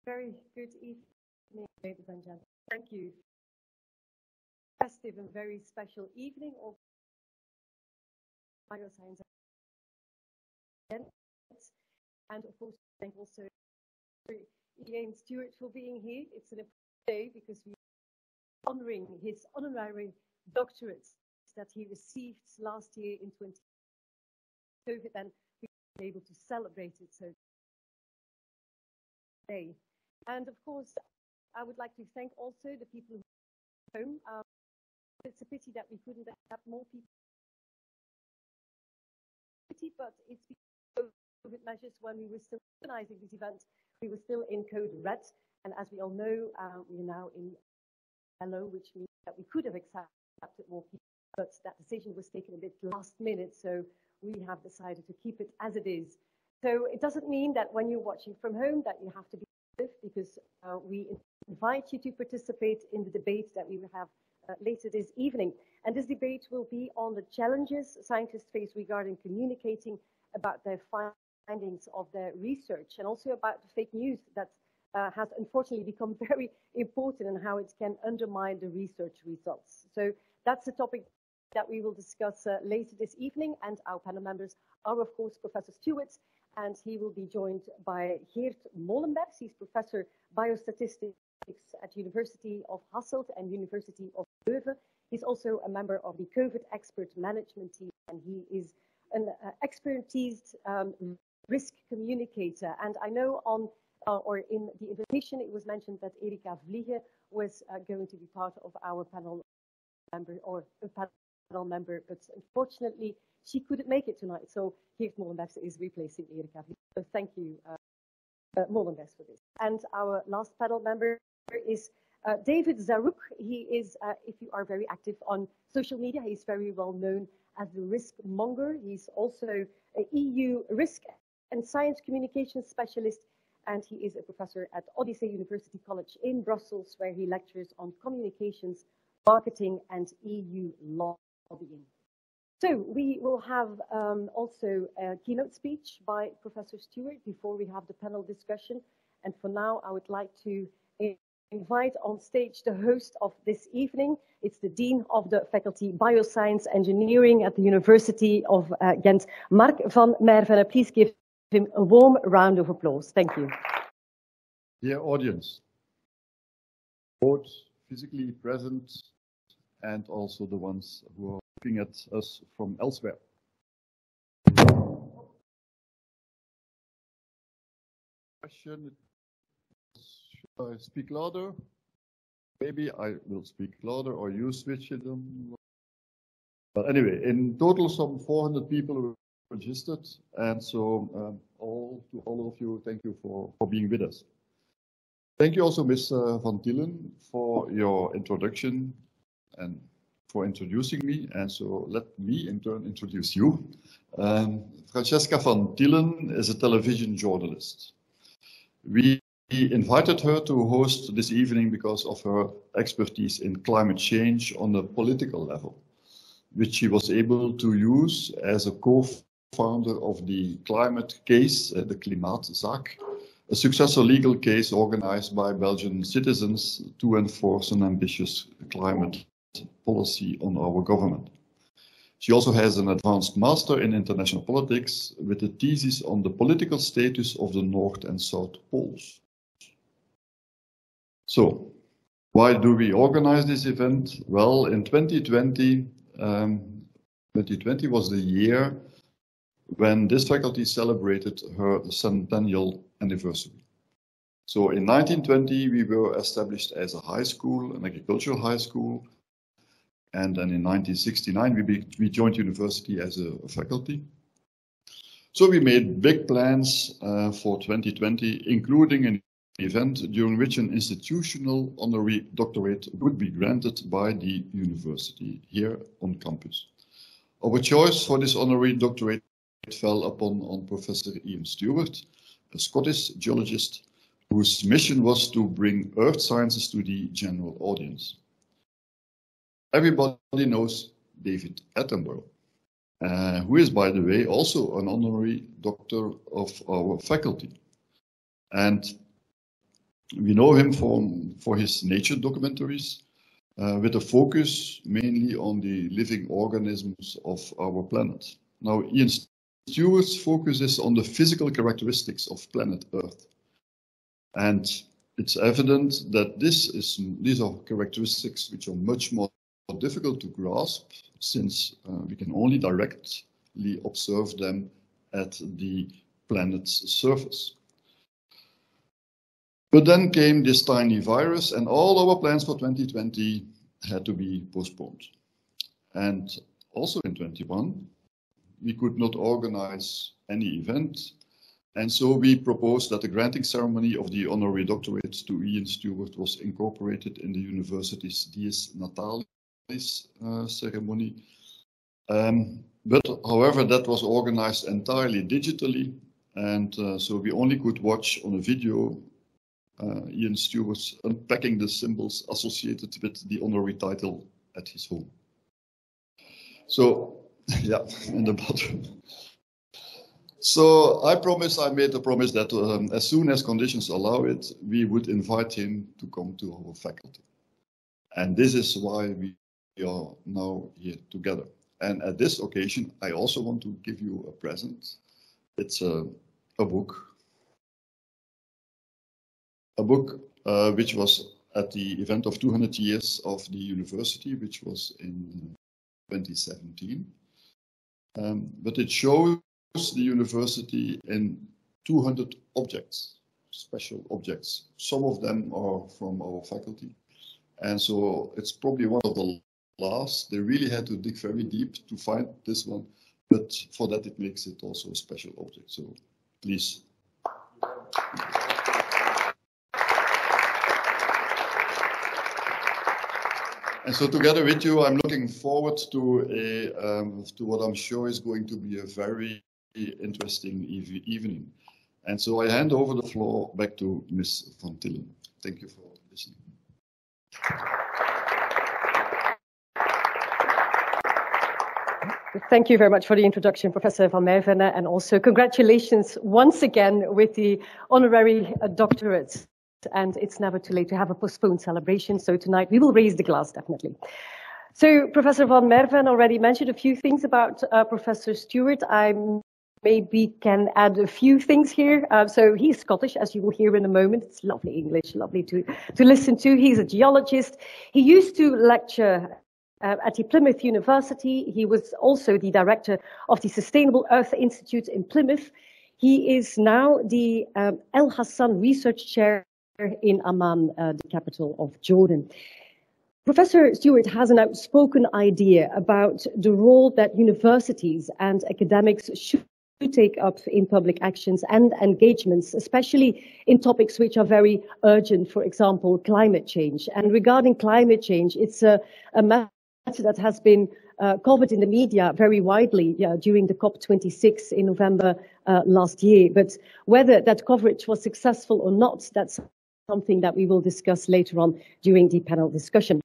Very good evening, ladies and gentlemen. Thank you. Festive and very special evening of bioscience. And of course, thank also Iain Stewart for being here. It's an important day because we are honoring his honorary doctorate that he received last year in 2020. COVID, and we were able to celebrate it so today. And of course, I would like to thank also the people who are at home. It's a pity that we couldn't have more people, but it's because of COVID measures when we were still organizing this event, we were still in code red. And as we all know, we are now in yellow, which means that we could have accepted more people, but that decision was taken a bit last minute. So we have decided to keep it as it is. So it doesn't mean that when you're watching from home that you have to be active, because we invite you to participate in the debate that we will have later this evening. And this debate will be on the challenges scientists face regarding communicating about their findings of their research, and also about the fake news that has unfortunately become very important and how it can undermine the research results. So that's the topic that we will discuss later this evening, and our panel members are of course Professor Stewart, and he will be joined by Geert Molenberghs. He's Professor Biostatistics at University of Hasselt and University of Leuven. He's also a member of the COVID Expert Management Team, and he is an expertised risk communicator. And I know on or in the invitation it was mentioned that Erika Vliege was going to be part of our panel member or a panel member, but unfortunately she couldn't make it tonight. So Geert Molenberghs is replacing Erika Vliege. So thank you, Molenberghs, for this. And our last panel member is David Zaruk. He is, if you are very active on social media, he's very well known as the risk monger. He's also an EU risk and science communication specialist, and he is a professor at Odyssey University College in Brussels, where he lectures on communications, marketing, and EU lobbying. So we will have also a keynote speech by Professor Stewart before we have the panel discussion. And for now, I would like to invite on stage the host of this evening. It's the Dean of the Faculty Bioscience Engineering at the University of Ghent, Mark van Mervenne. Please give him a warm round of applause. Thank you. Dear audience, both physically present and also the ones who are looking at us from elsewhere. Question, should I speak louder? Maybe I will speak louder or you switch it on. But anyway, in total some 400 people were registered, and so to all of you, thank you for being with us. Thank you also, Ms. Vanthielen, for your introduction and for introducing me, and so let me in turn introduce you. Francesca Vanthielen is a television journalist. We invited her to host this evening because of her expertise in climate change on a political level, which she was able to use as a co-founder of the climate case, the Klimaatzaak, a successful legal case organized by Belgian citizens to enforce an ambitious climate policy on our government. She also has an advanced master in international politics with a thesis on the political status of the North and South Poles. So, why do we organize this event? Well, in 2020 was the year when this faculty celebrated her centennial anniversary. So in 1920, we were established as a high school, an agricultural high school. And then in 1969, we joined university as a faculty. So we made big plans for 2020, including an event during which an institutional honorary doctorate would be granted by the university here on campus. Our choice for this honorary doctorate fell upon Professor Iain Stewart, a Scottish geologist whose mission was to bring earth sciences to the general audience. Everybody knows David Attenborough, who is, by the way, also an honorary doctor of our faculty. And We know him for his nature documentaries, with a focus mainly on the living organisms of our planet. Now, Iain Stewart's focus is on the physical characteristics of planet Earth. And it's evident that these are characteristics which are much more difficult to grasp, since we can only directly observe them at the planet's surface. But then came this tiny virus, and all our plans for 2020 had to be postponed. And also in 2021, we could not organize any event. And so we proposed that the granting ceremony of the honorary doctorate to Iain Stewart was incorporated in the university's Dies Natalis ceremony. But however, that was organized entirely digitally. And so we only could watch on a video Iain Stewart's unpacking the symbols associated with the honorary title at his home. So, yeah, in the bottom. So I made a promise that as soon as conditions allow it, we would invite him to come to our faculty. And this is why we are now here together. And at this occasion, I also want to give you a present. It's a book. A book which was at the event of 200 years of the university, which was in 2017. But it shows the university in 200 objects, special objects. Some of them are from our faculty. And so it's probably one of the last. They really had to dig very deep to find this one, but for that it makes it also a special object. So please. And so together with you, I'm looking forward to what I'm sure is going to be a very interesting evening. And so I hand over the floor back to Ms. Vanthielen. Thank you for listening. Thank you very much for the introduction, Professor van Merven, and also congratulations once again with the honorary doctorate. And it's never too late to have a postponed celebration. So tonight we will raise the glass, definitely. So Professor van Merven already mentioned a few things about Professor Stewart. I maybe can add a few things here. So he's Scottish, as you will hear in a moment. It's lovely English, lovely to listen to. He's a geologist. He used to lecture at the Plymouth University. He was also the director of the Sustainable Earth Institute in Plymouth. He is now the El Hassan Research Chair in Amman, the capital of Jordan. Professor Stewart has an outspoken idea about the role that universities and academics should take up in public actions and engagements, especially in topics which are very urgent, for example, climate change. And regarding climate change, it's a matter that has been covered in the media very widely during the COP26 in November last year. But whether that coverage was successful or not, that's something that we will discuss later on during the panel discussion.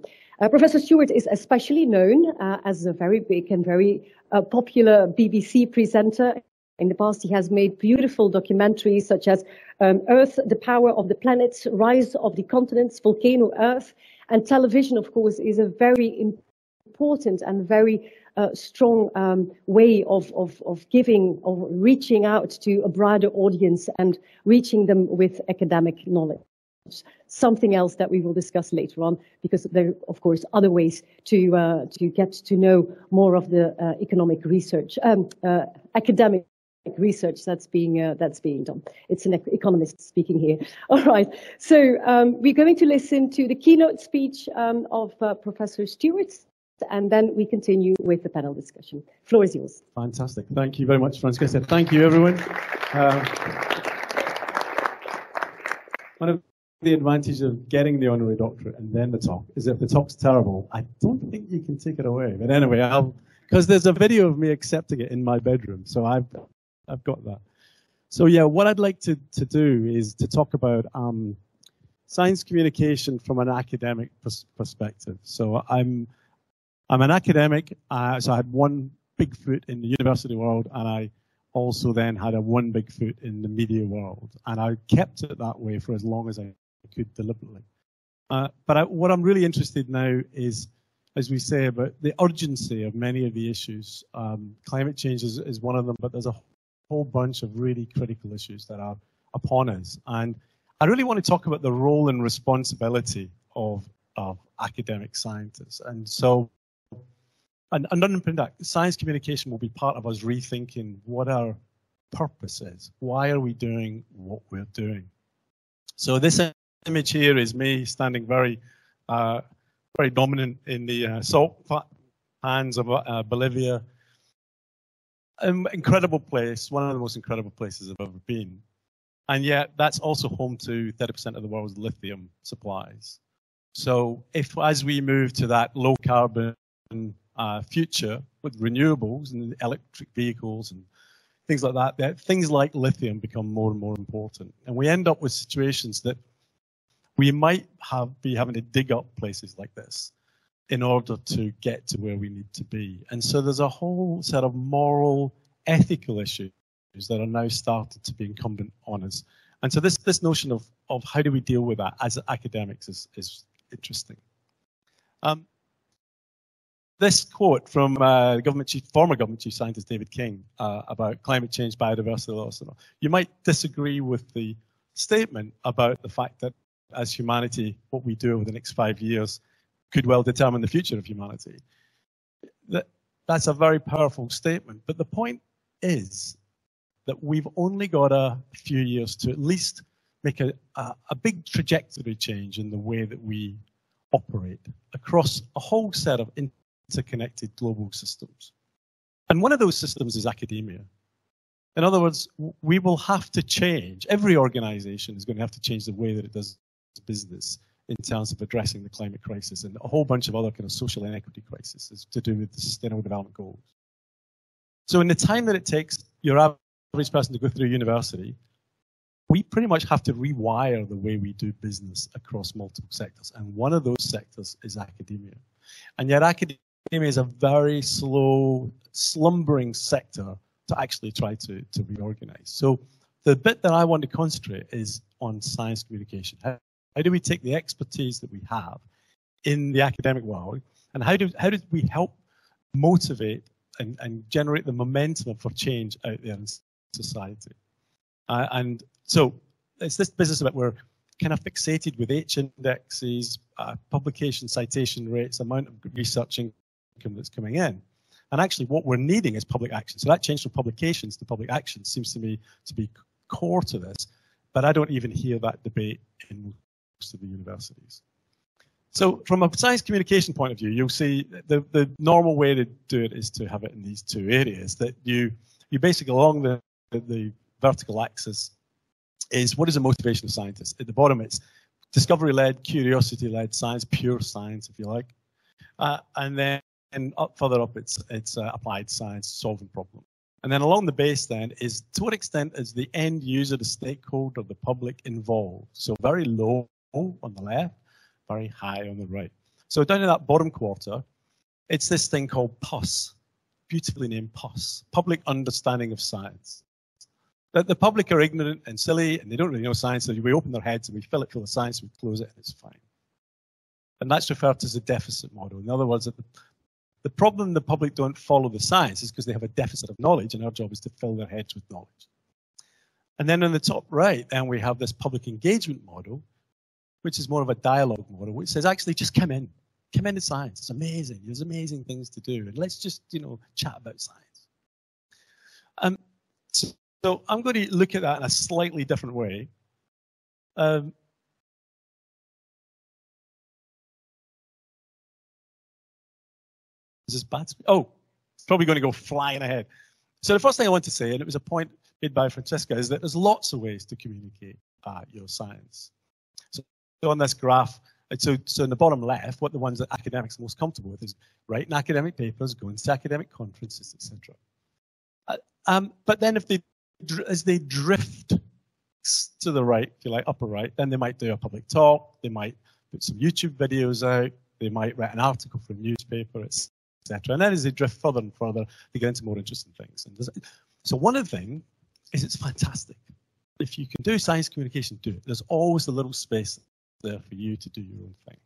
Professor Stewart is especially known as a very big and very popular BBC presenter. In the past, he has made beautiful documentaries such as Earth, the Power of the Planets, Rise of the Continents, Volcano Earth, and television, of course, is a very important and very strong way of giving, of reaching out to a broader audience and reaching them with academic knowledge. Something else that we will discuss later on, because there are, of course, other ways to get to know more of the economic research, academic research that's being done. It's an economist speaking here. All right, so we're going to listen to the keynote speech of Professor Stewart, and then we continue with the panel discussion. Floor is yours. Fantastic. Thank you very much, Francesca. Thank you, everyone. One of the advantages of getting the honorary doctorate and then the talk is if the talk's terrible, I don't think you can take it away. But anyway, because there's a video of me accepting it in my bedroom, so I've got that. So yeah, what I'd like to do is to talk about science communication from an academic perspective. So I'm an academic, so I had one big foot in the university world, and I also then had one big foot in the media world, and I kept it that way for as long as I could deliberately. What I'm really interested now is, as we say, about the urgency of many of the issues. Climate change is one of them, but there's a whole bunch of really critical issues that are upon us. And I really want to talk about the role and responsibility of academic scientists. And so, and underpin that, science communication will be part of us rethinking what our purpose is. Why are we doing what we're doing? So this image here is me standing very dominant in the salt pans of Bolivia. Incredible place, one of the most incredible places I've ever been. And yet that's also home to 30% of the world's lithium supplies. So if, as we move to that low carbon future with renewables and electric vehicles and things like that, things like lithium become more and more important. And we end up with situations that we might be having to dig up places like this in order to get to where we need to be. And so there's a whole set of moral, ethical issues that are now starting to be incumbent on us. And so this notion of how do we deal with that as academics is interesting. This quote from former government chief scientist David King about climate change, biodiversity loss. You might disagree with the statement about the fact that as humanity, what we do over the next 5 years could well determine the future of humanity. That's a very powerful statement. But the point is that we've only got a few years to at least make a big trajectory change in the way that we operate across a whole set of interconnected global systems. And one of those systems is academia. In other words, we will have to change. Every organization is going to have to change the way that it does business in terms of addressing the climate crisis and a whole bunch of other kind of social inequity crises to do with the Sustainable Development Goals. So in the time that it takes your average person to go through university, we pretty much have to rewire the way we do business across multiple sectors. And one of those sectors is academia. And yet academia is a very slow, slumbering sector to actually try to reorganize. So the bit that I want to concentrate is on science communication. How do we take the expertise that we have in the academic world, and how do we help motivate and generate the momentum for change out there in society? And so it's this business that we're kind of fixated with H-indexes, publication citation rates, amount of research income that's coming in. And actually what we're needing is public action. So that change from publications to public action seems to me to be core to this, but I don't even hear that debate in most of the universities. So from a science communication point of view, you'll see the normal way to do it is to have it in these two areas, that you basically along the vertical axis is what is the motivation of scientists. At the bottom, it's discovery-led, curiosity-led science, pure science, if you like. And then further up, it's applied science, solving problems. And then along the base then is to what extent is the end user, the stakeholder, the public involved. So very low on the left, very high on the right. So down in that bottom quarter, it's this thing called PUS, beautifully named PUS, public understanding of science. That the public are ignorant and silly and they don't really know science, so we open their heads and we fill it full of science, we close it and it's fine. And that's referred to as a deficit model. In other words, the problem the public don't follow the science is because they have a deficit of knowledge, and our job is to fill their heads with knowledge. And then on the top right, then we have this public engagement model, which is more of a dialogue model, which says actually just come into science. It's amazing. There's amazing things to do, and let's just chat about science. So I'm going to look at that in a slightly different way. Is this bad? Oh, it's probably going to go flying ahead. So the first thing I want to say, and it was a point made by Francesca, is that there's lots of ways to communicate your science. So on this graph, so in the bottom left, what the ones that academics are most comfortable with is writing academic papers, going to academic conferences, etc. But then as they drift to the right, if you like, upper right, then they might do a public talk, they might put some YouTube videos out, they might write an article for a newspaper, etc. And then as they drift further and further, they get into more interesting things. And so one of the things is it's fantastic. If you can do science communication, do it. There's always a little space there for you to do your own thing.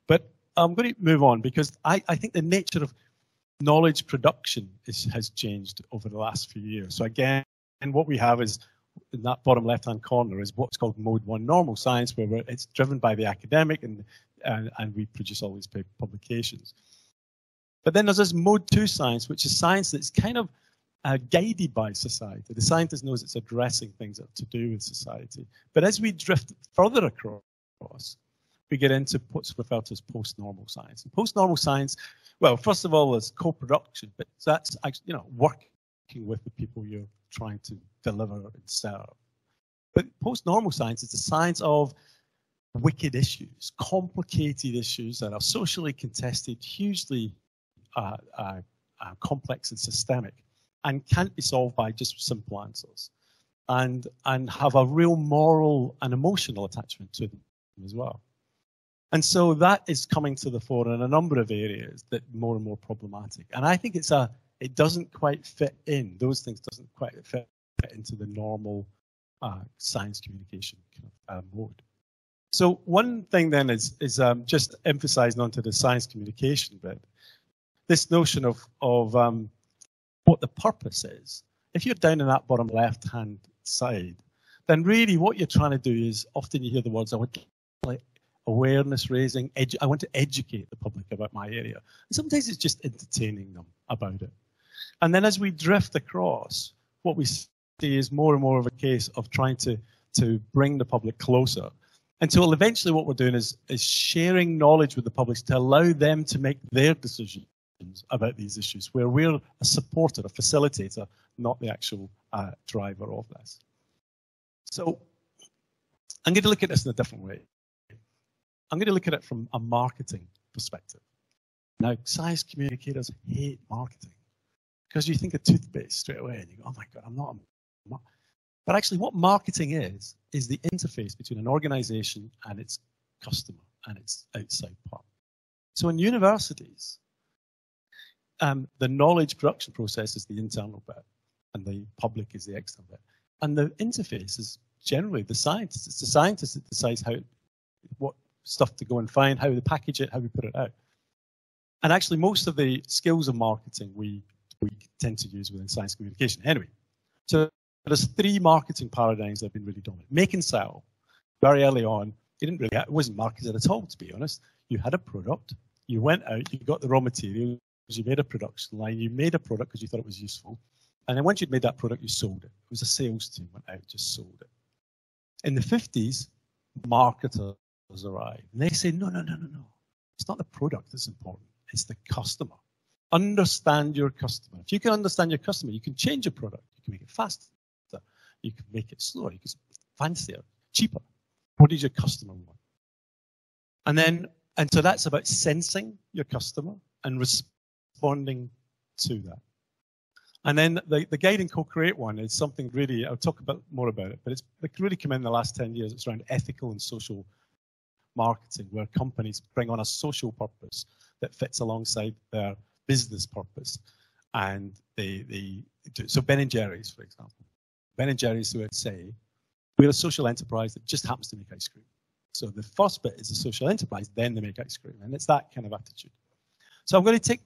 But I'm going to move on because I think the nature of knowledge production has changed over the last few years. So again, and what we have is in that bottom left-hand corner is what's called Mode 1 normal science, where it's driven by the academic and we produce all these publications. But then there's this Mode 2 science, which is science that's kind of guided by society. The scientist knows it's addressing things that are to do with society. But as we drift further across, we get into what's referred to as post-normal science. And post-normal science, well, first of all, there's co-production, but that's actually, you know, working with the people you're trying to deliver and serve. But post-normal science is the science of wicked issues, complicated issues that are socially contested, hugely complex and systemic, and can't be solved by just simple answers, and have a real moral and emotional attachment to them as well. And so that is coming to the fore in a number of areas that are more and more problematic. And I think it doesn't quite fit in, those things doesn't quite fit into the normal science communication kind of mode. So one thing then is just emphasizing onto the science communication bit, this notion of what the purpose is. If you're down in that bottom left-hand side, then really what you're trying to do is, often you hear the words, I want like awareness raising, I want to educate the public about my area. And sometimes it's just entertaining them about it. And then as we drift across, what we see is more and more of a case of trying to bring the public closer, until eventually what we're doing is sharing knowledge with the public to allow them to make their decisions about these issues, where we're a supporter, a facilitator, not the actual driver of this. So I'm going to look at this in a different way. I'm going to look at it from a marketing perspective. Now, science communicators hate marketing because you think of toothpaste straight away and you go, oh my God, I'm not. But actually what marketing is the interface between an organization and its customer and its outside part. So in universities, the knowledge production process is the internal bit and the public is the external bit. And the interface is generally the scientist. It's the scientist that decides what stuff to go and find, how to package it, how we put it out. And actually most of the skills of marketing we tend to use within science communication. Anyway, so there's three marketing paradigms that have been really dominant. Make and sell. Very early on, it wasn't marketed at all, to be honest. You had a product, you went out, you got the raw materials, you made a production line, you made a product because you thought it was useful. And then once you'd made that product, you sold it. It was a sales team, went out, just sold it. In the 50s, marketers arrived. And they say, no. It's not the product that's important. It's the customer. Understand your customer. If you can understand your customer, you can change your product. You can make it faster. You can make it slower. You can make it fancier, cheaper. What does your customer want? And so that's about sensing your customer and responding to that. And then the guiding co-create one is something really, I'll talk more about it, but it's really come in the last 10 years. It's around ethical and social marketing, where companies bring on a social purpose that fits alongside their business purpose. And so Ben & Jerry's, for example. Ben & Jerry's would say, we're a social enterprise that just happens to make ice cream. So the first bit is a social enterprise, then they make ice cream. And it's that kind of attitude. So I'm going to take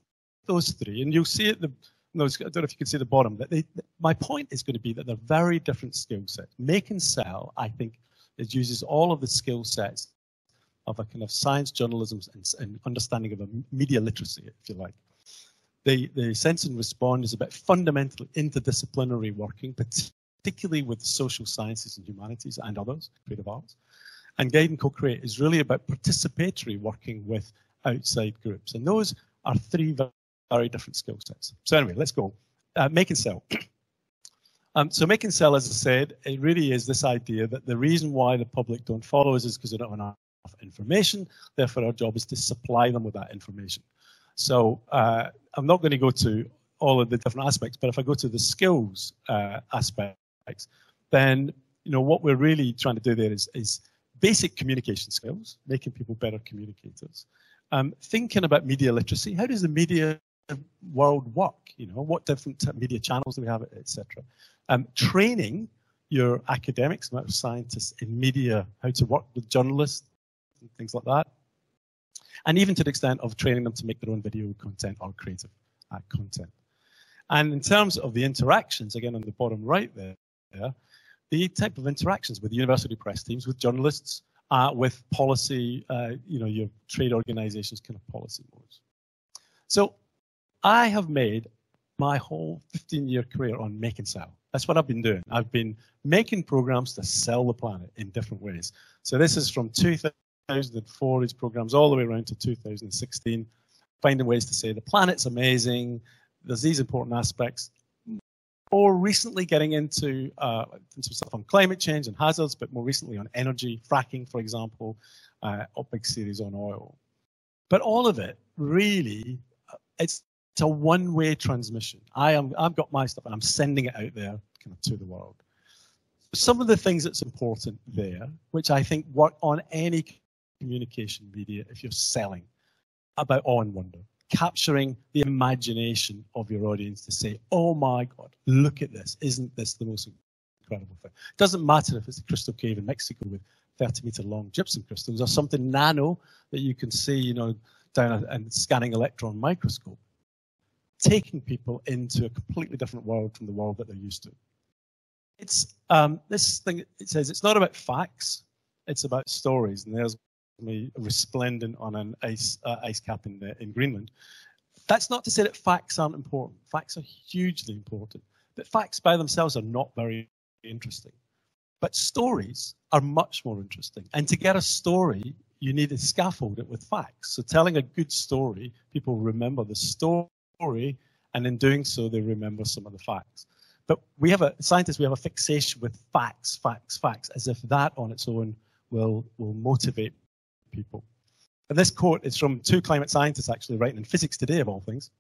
those three, and you'll see at I don't know if you can see the bottom, but my point is going to be that they're very different skill sets. Make and sell, I think, it uses all of the skill sets of a kind of science journalism and understanding of a media literacy, if you like. The sense and respond is about fundamentally interdisciplinary working, particularly with social sciences and humanities and others, creative arts. And Guide and Co-Create is really about participatory working with outside groups. And those are three very different skill sets. So anyway, let's go. Make and sell. So make and sell, as I said, it really is this idea that the reason why the public don't follow us is because they don't have enough information. Therefore, our job is to supply them with that information. So I'm not going to go to all of the different aspects, but if I go to the skills aspects, then what we're really trying to do there is basic communication skills, making people better communicators. Thinking about media literacy. How does the media world work? What different media channels do we have, etc. Training your academics, scientists in media, how to work with journalists, and things like that. And even to the extent of training them to make their own video content or creative content. And in terms of the interactions, again on the bottom right there, the type of interactions with university press teams, with journalists, with policy, your trade organizations kind of policy modes. So I have made my whole 15-year career on make and sell. That's what I've been doing. I've been making programs to sell the planet in different ways. So this is from 2004, these programs, all the way around to 2016, finding ways to say the planet's amazing, there's these important aspects. Or recently getting into some stuff on climate change and hazards, but more recently on energy, fracking, for example, a big series on oil. But all of it, really, it's a one-way transmission. I've got my stuff and I'm sending it out there kind of to the world. Some of the things that's important there, which I think work on any communication media if you're selling, about awe and wonder. Capturing the imagination of your audience to say, oh my God, look at this. Isn't this the most incredible thing? It doesn't matter if it's a crystal cave in Mexico with 30-meter long gypsum crystals or something nano that you can see, down a scanning electron microscope. Taking people into a completely different world from the world that they're used to. It's this thing, it says it's not about facts, it's about stories. And there's me resplendent on an ice cap in Greenland. That's not to say that facts aren't important. Facts are hugely important, but facts by themselves are not very interesting. But stories are much more interesting. And to get a story, you need to scaffold it with facts. So telling a good story, people remember the story, and in doing so, they remember some of the facts. But scientists, we have a fixation with facts, as if that on its own will motivate people. And this quote is from two climate scientists actually writing in Physics Today, of all things,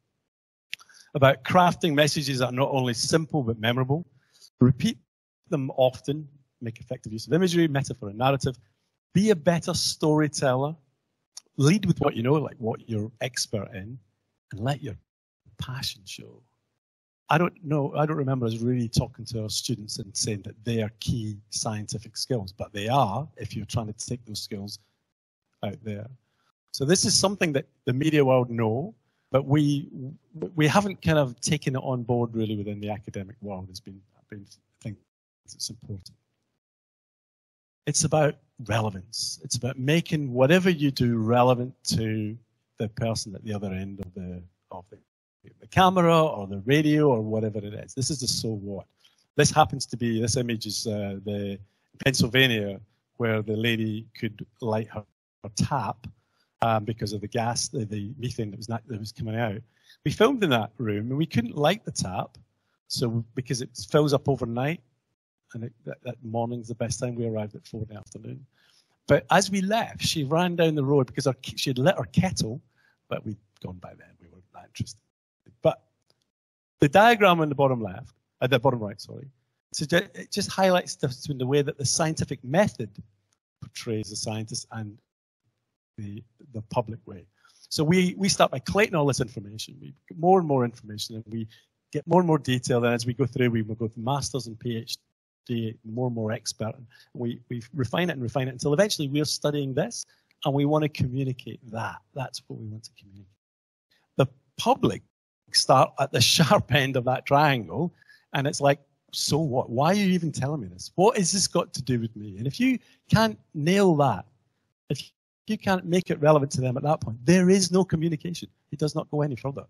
about crafting messages that are not only simple but memorable, repeat them often, make effective use of imagery, metaphor and narrative, be a better storyteller, lead with what you know, like what you're expert in, and let your passion show. I don't remember us really talking to our students and saying that they are key scientific skills, but they are if you're trying to take those skills out there. So this is something that the media world know, but we haven't kind of taken it on board really within the academic world. I think it's important. It's about relevance. It's about making whatever you do relevant to the person at the other end of the camera or the radio or whatever it is. This is the so what. This happens to be, this image is the Pennsylvania, where the lady could light her tap because of the gas, the methane that was coming out. We filmed in that room and we couldn't light the tap, so because it fills up overnight, and that morning's the best time. We arrived at 4 in the afternoon. But as we left, she ran down the road because she had lit her kettle, but we'd gone by then. We weren't that interested. But the diagram on the bottom left, the bottom right, sorry, it just highlights the way that the scientific method portrays the scientist and the public way. So we start by collating all this information. We get more and more information, and we get more and more detail. And as we go through, we will go to masters and PhD, more and more expert. And we refine it until eventually we're studying this, and we want to communicate that. That's what we want to communicate. The public start at the sharp end of that triangle, and it's like, so what? Why are you even telling me this? What has this got to do with me? And if you can't nail that, if you can't make it relevant to them at that point, there is no communication. It does not go any further.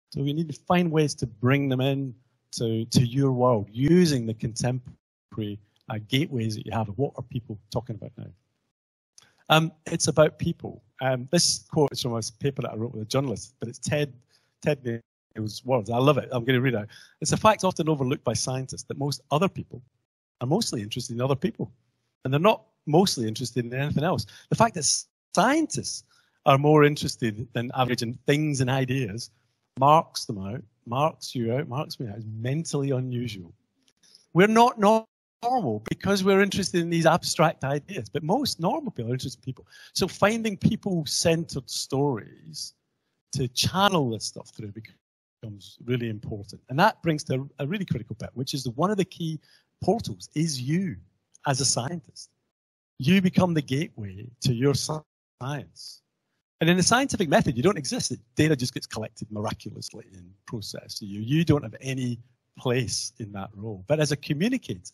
So you need to find ways to bring them in to your world using the contemporary gateways that you have. What are people talking about now? It's about people. This quote is from a paper that I wrote with a journalist, but it's Ted Neal's words. I love it. I'm going to read it out. It's a fact often overlooked by scientists that most other people are mostly interested in other people, and they're not mostly interested in anything else. The fact that scientists are more interested than average in things and ideas marks them out, marks you out, marks me out as mentally unusual. We're not normal because we're interested in these abstract ideas, but most normal people are interested in people. So finding people-centered stories to channel this stuff through becomes really important. And that brings to a really critical bit, which is one of the key portals is you as a scientist. You become the gateway to your science science. And in the scientific method, you don't exist. Data just gets collected miraculously and processed. You don't have any place in that role. But as a communicator,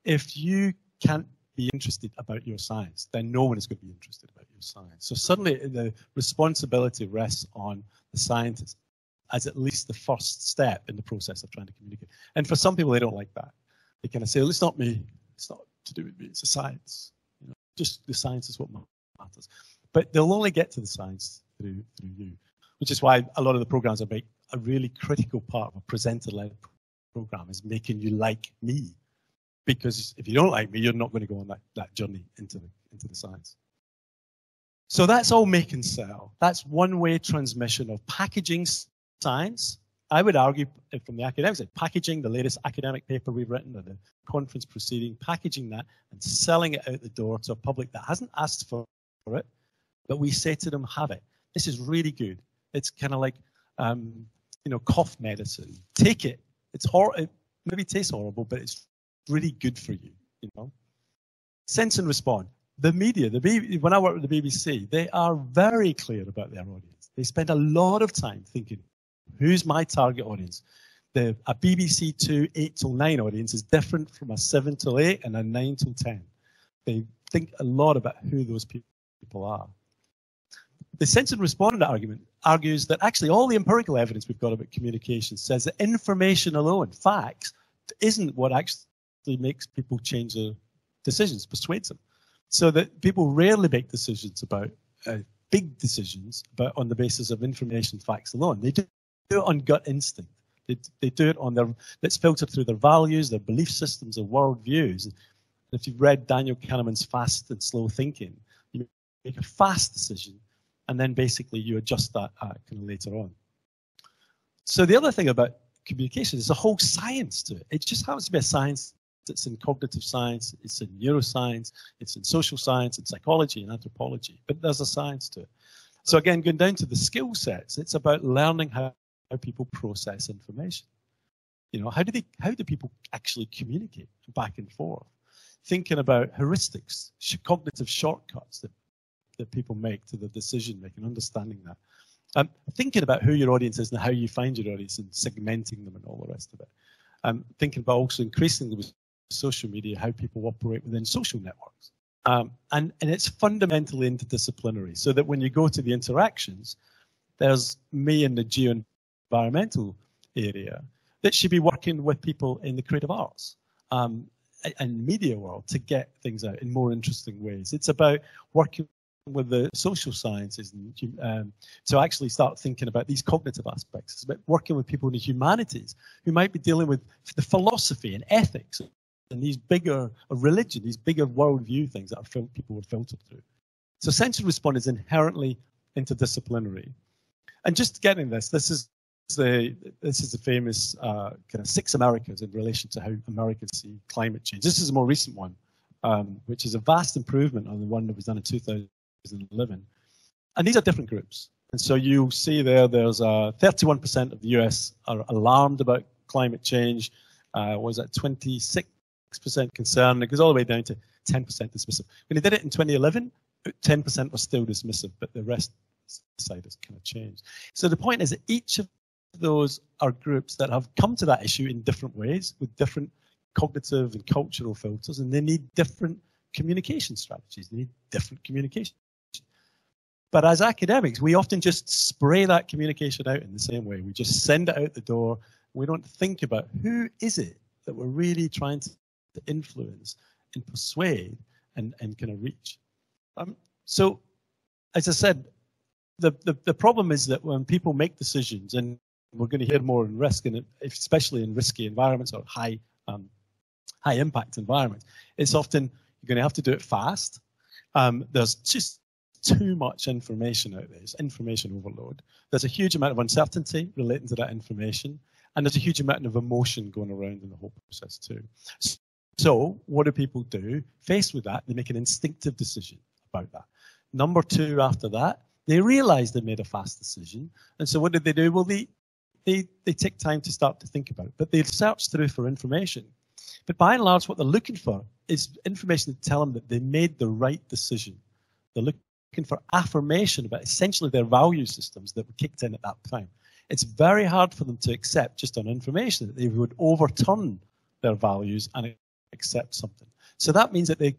if you can't be interested about your science, then no one is going to be interested about your science. So suddenly the responsibility rests on the scientist as at least the first step in the process of trying to communicate. And for some people, they don't like that. They kind of say, well, it's not me. It's not to do with me. It's a science. You know, just the science is what matters. But they'll only get to the science through you, which is why a lot of the programs are a really critical part of a presenter-led program is making you like me. Because if you don't like me, you're not going to go on that journey into the science. So that's all make and sell. That's one-way transmission of packaging science. I would argue from the academic side, packaging the latest academic paper we've written or the conference proceeding, packaging that and selling it out the door to a public that hasn't asked for it, but we say to them, have it. This is really good. It's kind of like, cough medicine. Take it. It maybe tastes horrible, but it's really good for you, Sense and respond. The media, when I work with the BBC, they are very clear about their audience. They spend a lot of time thinking, who's my target audience? A BBC 2 8 till 9 audience is different from a 7 till 8 and a 9 till 10. They think a lot about who those people are. The sense and respond argument argues that actually all the empirical evidence we've got about communication says that information alone, facts, isn't what actually makes people change their decisions, persuades them. So that people rarely make decisions about big decisions on the basis of information, facts alone. They do it on gut instinct. They do it on it's filtered through their values, their belief systems, their worldviews. And if you've read Daniel Kahneman's Fast and Slow Thinking, you make a fast decision, and then basically you adjust that kind of later on. So the other thing about communication is a whole science to it. It just happens to be a science. It's in cognitive science, it's in neuroscience, it's in social science, and psychology and anthropology, but there's a science to it. So again, going down to the skill sets, it's about learning how people process information. How do people actually communicate back and forth? Thinking about heuristics, cognitive shortcuts that people make to the decision making, understanding that. Thinking about who your audience is and how you find your audience and segmenting them and all the rest of it. Thinking about also increasingly with social media, how people operate within social networks. And it's fundamentally interdisciplinary, so that when you go to the interactions, there's me in the geo-environmental area that should be working with people in the creative arts and media world to get things out in more interesting ways. It's about working with the social sciences and to actually start thinking about these cognitive aspects. It's about working with people in the humanities who might be dealing with the philosophy and ethics and these bigger religion, these bigger worldview things that people were filtered through. So sense and respond is inherently interdisciplinary. And just getting this is the famous kind of 6 Americas in relation to how Americans see climate change. This is a more recent one, which is a vast improvement on the one that was done in 2011. And these are different groups. And so you see there's 31% of the US are alarmed about climate change. Was that 26% concerned? It goes all the way down to 10% dismissive. When they did it in 2011, 10% were still dismissive, but the rest side has kind of changed. So the point is that each of those are groups that have come to that issue in different ways with different cognitive and cultural filters, and they need different communication strategies. They need different communication. But as academics, we often just spray that communication out in the same way. We just send it out the door. We don't think about who is it that we're really trying to influence and persuade and kind of reach. So, as I said, the problem is that when people make decisions, and we're going to hear more in risk, and especially in risky environments or high impact environments, it's often you're going to have to do it fast. There's just too much information out there. It's information overload. There's a huge amount of uncertainty relating to that information, and there's a huge amount of emotion going around in the whole process too. So what do people do? Faced with that, they make an instinctive decision about that. Number 2, after that, they realize they made a fast decision. And so what did they do? Well, they take time to start to think about it, but they search through for information. But by and large, what they're looking for is information to tell them that they made the right decision. They're looking for affirmation about essentially their value systems that were kicked in at that time. It's very hard for them to accept just on information that they would overturn their values and accept something. So that means that they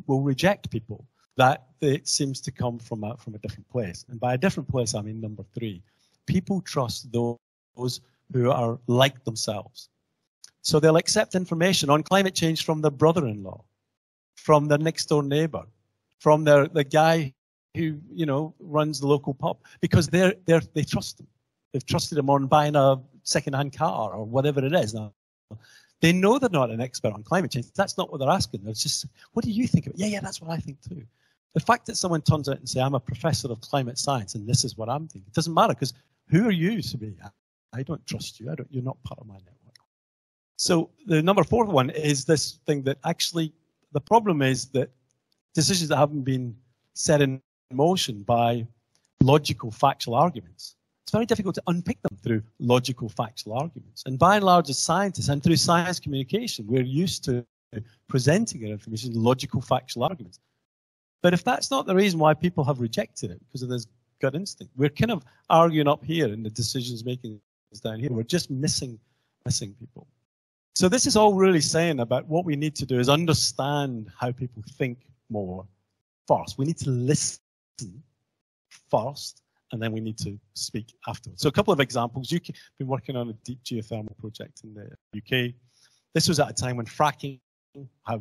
will reject people that it seems to come from a different place. And by a different place, I mean number 3. People trust those who are like themselves. So they'll accept information on climate change from their brother-in-law, from their next-door neighbor, from the guy who, you know, runs the local pub, because they trust them. They've trusted him on buying a second-hand car or whatever it is. Now, they know they're not an expert on climate change. That's not what they're asking. It's just, what do you think of it? Yeah, that's what I think too. The fact that someone turns out and says, I'm a professor of climate science and this is what I'm thinking, it doesn't matter, because who are you to be? I don't trust you. You're not part of my network. So the number 4 one is this thing that actually, the problem is that decisions that haven't been set in motion by logical, factual arguments, it's very difficult to unpick them through logical, factual arguments. And by and large, as scientists and through science communication, we're used to presenting our information in logical, factual arguments. But if that's not the reason why people have rejected it, because of this gut instinct, we're kind of arguing up here and the decisions making is down here. We're just missing people. So this is all really saying about what we need to do is understand how people think more first. We need to listen first, and then we need to speak afterwards. So a couple of examples. You've been working on a deep geothermal project in the UK. This was at a time when fracking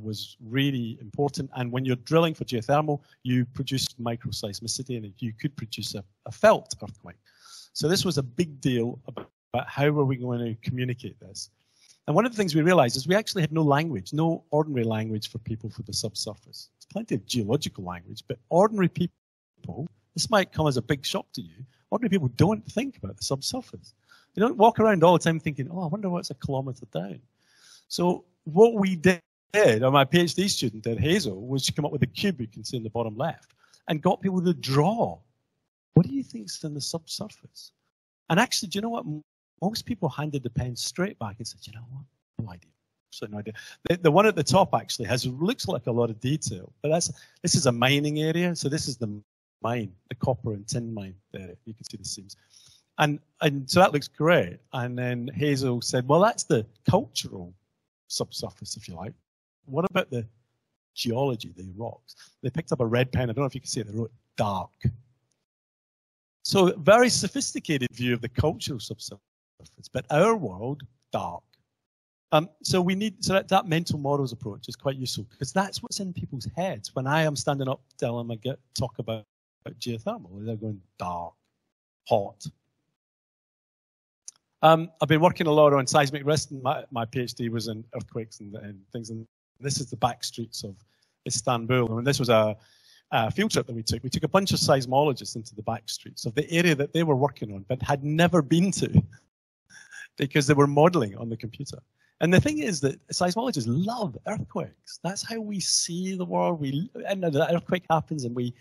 was really important, and when you're drilling for geothermal, you produce microseismicity, and you could produce a felt earthquake. So this was a big deal about how were we going to communicate this. And one of the things we realized is we actually had no language, no ordinary language for people for the subsurface. There's plenty of geological language, but ordinary people, this might come as a big shock to you, ordinary people don't think about the subsurface. They don't walk around all the time thinking, oh, I wonder what's a kilometre down. So what we did, or my PhD student did, Hazel, was to come up with a cube you can see in the bottom left, and got people to draw. What do you think's in the subsurface? And actually, do you know what? Most people handed the pen straight back and said, you know what? No idea. So no idea. The one at the top actually looks like a lot of detail, but this is a mining area. So this is the mine, the copper and tin mine there. You can see the seams. And so that looks great. And then Hazel said, well, that's the cultural subsurface, if you like. What about the geology, the rocks? They picked up a red pen. I don't know if you can see it. They wrote dark. So very sophisticated view of the cultural subsurface, but our world, dark. So we need, so that mental models approach is quite useful, because that's what's in people's heads. When I am standing up telling them talk about geothermal, they're going dark, hot. I've been working a lot on seismic risk. My PhD was in earthquakes and things. And this is the back streets of Istanbul. And this was a field trip that we took. We took a bunch of seismologists into the back streets of the area that they were working on, but had never been to, because they were modeling on the computer. And the thing is that seismologists love earthquakes. That's how we see the world. And the earthquake happens, and we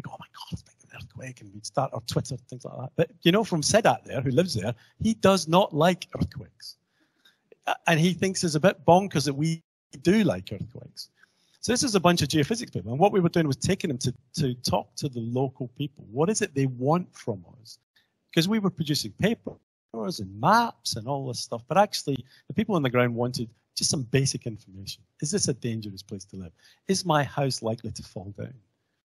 go, oh my God, it's like an earthquake, and we start our Twitter, things like that. But you know, from Sedat there, who lives there, he does not like earthquakes. And he thinks it's a bit bonkers that we do like earthquakes. So this is a bunch of geophysics people. And what we were doing was taking them to talk to the local people. What is it they want from us? Because we were producing papers and maps and all this stuff. But actually, the people on the ground wanted just some basic information. Is this a dangerous place to live? Is my house likely to fall down?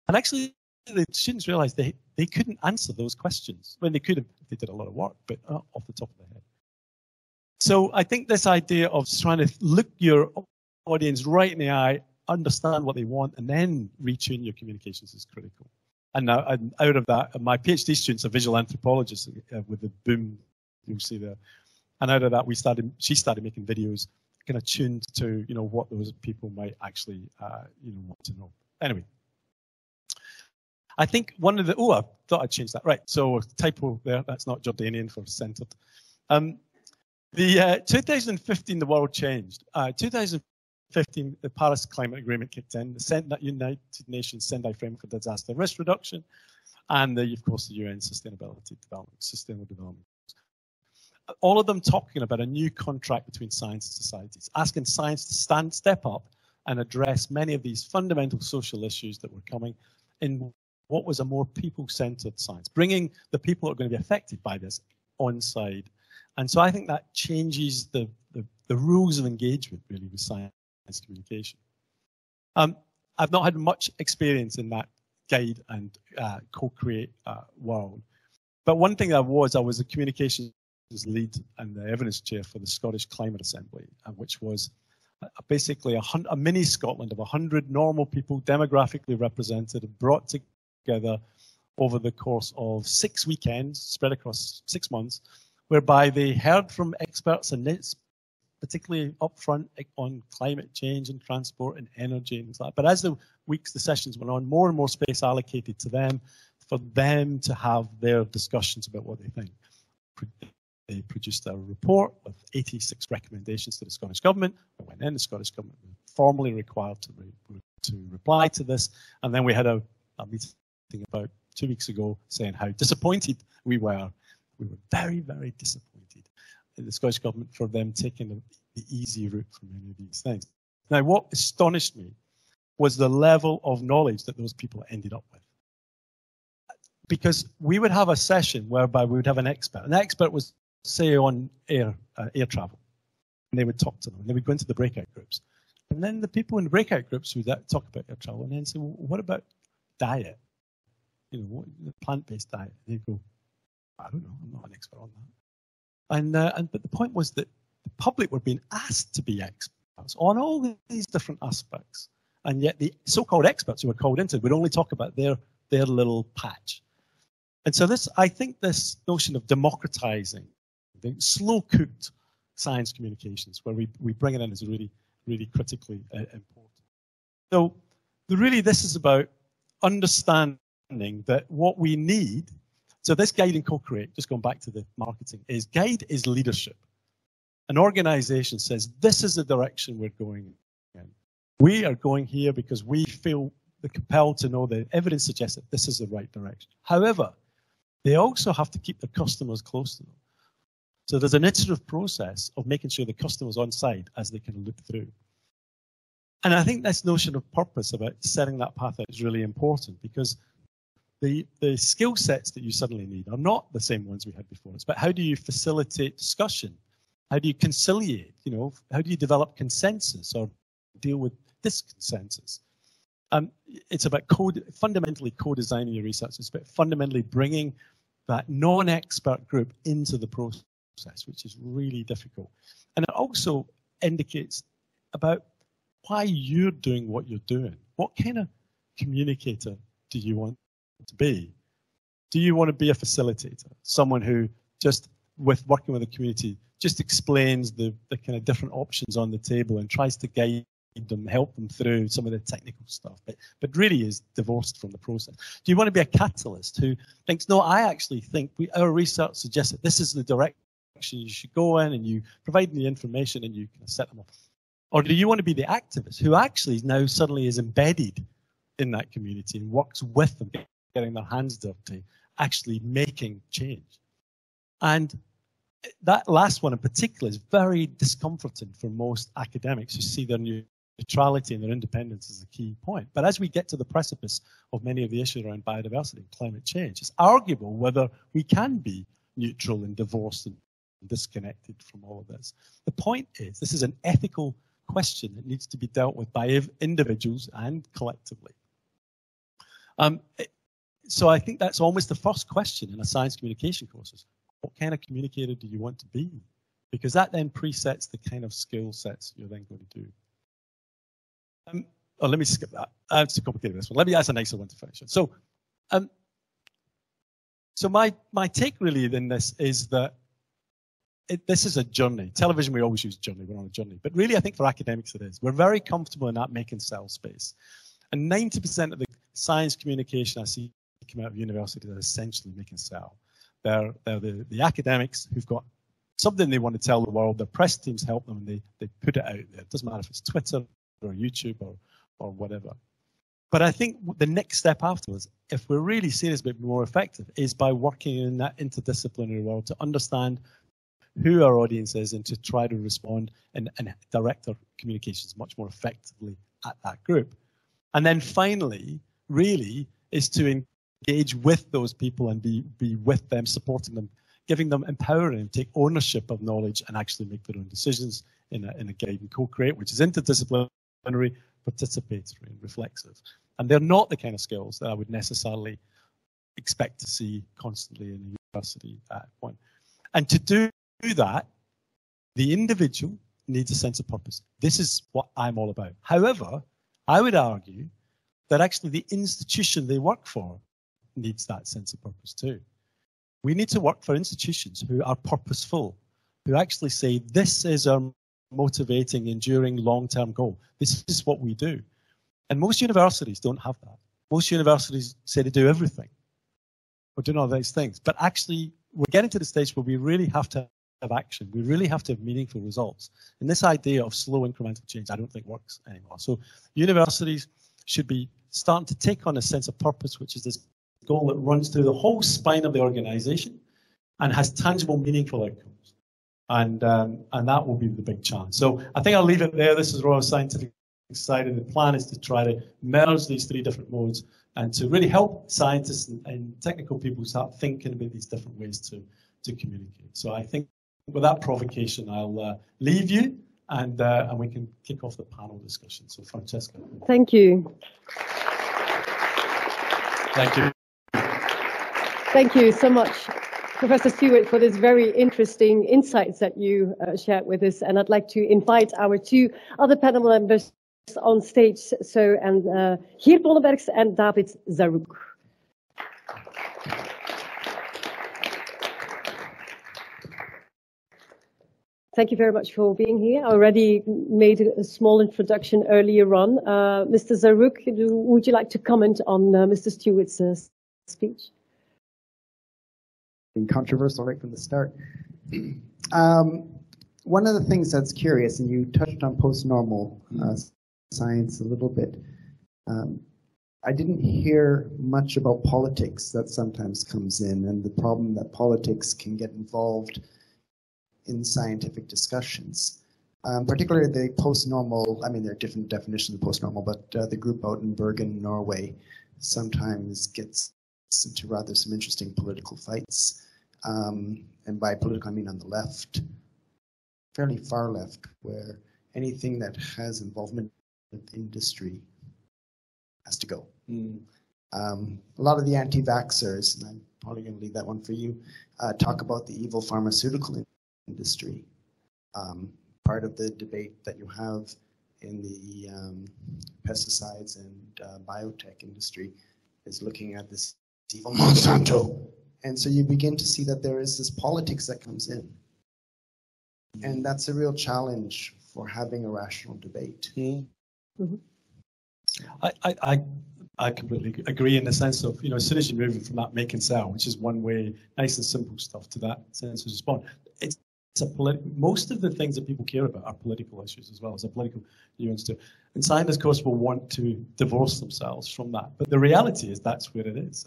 And actually, the students realized they couldn't answer those questions. Well, they could have, they did a lot of work, but not off the top of their head. So I think this idea of trying to look your audience right in the eye, understand what they want, and then retune your communications is critical. And now, out of that, my PhD student's a visual anthropologist with the boom you'll see there. And out of that, she started making videos kind of tuned to, you know, what those people might actually, you know, want to know. Anyway, I think one of the, I thought I'd change that. Right, so typo there, that's not Jordanian for centered. The 2015, the world changed. 2015, the Paris Climate Agreement kicked in. The United Nations Sendai Framework for Disaster Risk Reduction, and of course the UN Sustainable Development. All of them talking about a new contract between science and societies, asking science to step up and address many of these fundamental social issues that were coming in what was a more people-centered science, bringing the people who are going to be affected by this on side. And so I think that changes the rules of engagement, really, with science communication. I've not had much experience in that guide and co-create world. But one thing I was a communications lead and the evidence chair for the Scottish Climate Assembly, which was basically a mini Scotland of 100 normal people, demographically represented, brought together over the course of 6 weekends, spread across 6 months, whereby they heard from experts, and it's particularly upfront on climate change and transport and energy and things like that. But as the sessions went on, more and more space allocated to them for them to have their discussions about what they think. They produced a report with 86 recommendations to the Scottish Government. When then the Scottish Government was formally required to reply to this. And then we had a meeting about 2 weeks ago saying how disappointed we were. We were very, very disappointed in the Scottish Government for them taking the easy route for many of these things. Now, what astonished me was the level of knowledge that those people ended up with. Because we would have a session whereby we would have an expert. An expert was, say, on air travel. And they would talk to them. And they would go into the breakout groups. And then the people in the breakout groups would talk about air travel and then say, well, what about diet? You know, what, the plant-based diet? And they'd go, I don't know, I'm not an expert on that. But the point was that the public were being asked to be experts on all these different aspects. And yet the so-called experts who were called into it would only talk about their little patch. And so I think this notion of democratizing, the slow-cooked science communications, where we bring it in, is really, really critically important. So really this is about understanding that what we need, so this guide in Cocreate, just going back to the marketing, guide is leadership. An organization says, this is the direction we're going in. We are going here because we feel compelled to know that evidence suggests that this is the right direction. However, they also have to keep their customers close to them. So there's an iterative process of making sure the customer's on side as they can look through. And I think this notion of purpose about setting that path out is really important, because the skill sets that you suddenly need are not the same ones we had before. It's about how do you facilitate discussion? How do you conciliate? You know, how do you develop consensus or deal with disconsensus? It's about fundamentally co-designing your research. It's about fundamentally bringing that non-expert group into the process, which is really difficult. And it also indicates about why you're doing what you're doing. What kind of communicator do you want to be? Do you want to be a facilitator? Someone who just, working with the community, just explains the kind of different options on the table and tries to guide them, help them through some of the technical stuff, but really is divorced from the process? Do you want to be a catalyst who thinks, no, I actually think our research suggests that this is the direction you should go in, and you provide them the information and you can set them up? Or do you want to be the activist who actually now suddenly is embedded in that community and works with them, getting their hands dirty, actually making change? And that last one in particular is very discomforting for most academics who see their neutrality and their independence as a key point. But as we get to the precipice of many of the issues around biodiversity and climate change, it's arguable whether we can be neutral and divorced and disconnected from all of this. The point is, this is an ethical question that needs to be dealt with by individuals and collectively. So I think that's almost the first question in a science communication course: what kind of communicator do you want to be? Because that then presets the kind of skill sets you're then going to do. Let me skip that. It's too complicated, this one. That's a nicer one to finish on. So, so my take really in this is that this is a journey. Television, we always use journey. We're on a journey. But really, I think for academics it is. We're very comfortable in that making cell space. And 90% of the science communication I see come out of universities are essentially making cell. They're the academics who've got something they want to tell the world. Their press teams help them, and they put it out there. It doesn't matter if it's Twitter or YouTube or whatever. But I think the next step afterwards, if we're really serious about being more effective, is by working in that interdisciplinary world to understand who our audience is and to try to respond and direct our communications much more effectively at that group. And then finally, really, is to engage with those people and be with them, supporting them, giving them empowering them, take ownership of knowledge and actually make their own decisions in a guide and co-create, which is interdisciplinary, participatory and reflexive. And they're not the kind of skills that I would necessarily expect to see constantly in a university at one. And to do that, the individual needs a sense of purpose. This is what I'm all about. However, I would argue that actually the institution they work for needs that sense of purpose too. We need to work for institutions who are purposeful, who actually say, this is our motivating, enduring, long-term goal. This is what we do. And most universities don't have that. Most universities say they do everything. We're doing all these things. But actually, we're getting to the stage where we really have to have action. We really have to have meaningful results. And this idea of slow incremental change, I don't think works anymore. So universities should be starting to take on a sense of purpose, which is this goal that runs through the whole spine of the organization and has tangible, meaningful outcomes. And that will be the big challenge. So I think I'll leave it there. This is Royal Scientific Society. The plan is to try to merge these three different modes and to really help scientists and technical people start thinking about these different ways to communicate. So I think with that provocation, I'll leave you and we can kick off the panel discussion. So Francesca. Thank you. Thank you. Thank you so much, Professor Stewart, for this very interesting insights that you shared with us. And I'd like to invite our two other panel members on stage. So, Geert Molenberghs and David Zaruk. Thank you very much for being here. I already made a small introduction earlier on. Mr. Zaruk, would you like to comment on Mr. Stewart's speech? Controversial right from the start. One of the things that's curious, and you touched on post-normal science a little bit, I didn't hear much about politics that sometimes comes in, and the problem that politics can get involved in scientific discussions. Particularly the post-normal, I mean there are different definitions of post-normal, but the group out in Bergen, Norway, sometimes gets into rather some interesting political fights. And by political I mean on the left, fairly far left, where anything that has involvement with industry has to go. A lot of the anti-vaxxers, and I'm probably going to leave that one for you, talk about the evil pharmaceutical industry. Part of the debate that you have in the pesticides and biotech industry is looking at this evil Monsanto. And so you begin to see that there is this politics that comes in. And that's a real challenge for having a rational debate. I completely agree in the sense of, as soon as you move from that make and sell, which is one way, nice and simple stuff, to that sense of respond, it's most of the things that people care about are political issues as well. As a political nuance to, and scientists, of course, will want to divorce themselves from that. But the reality is that's where it is.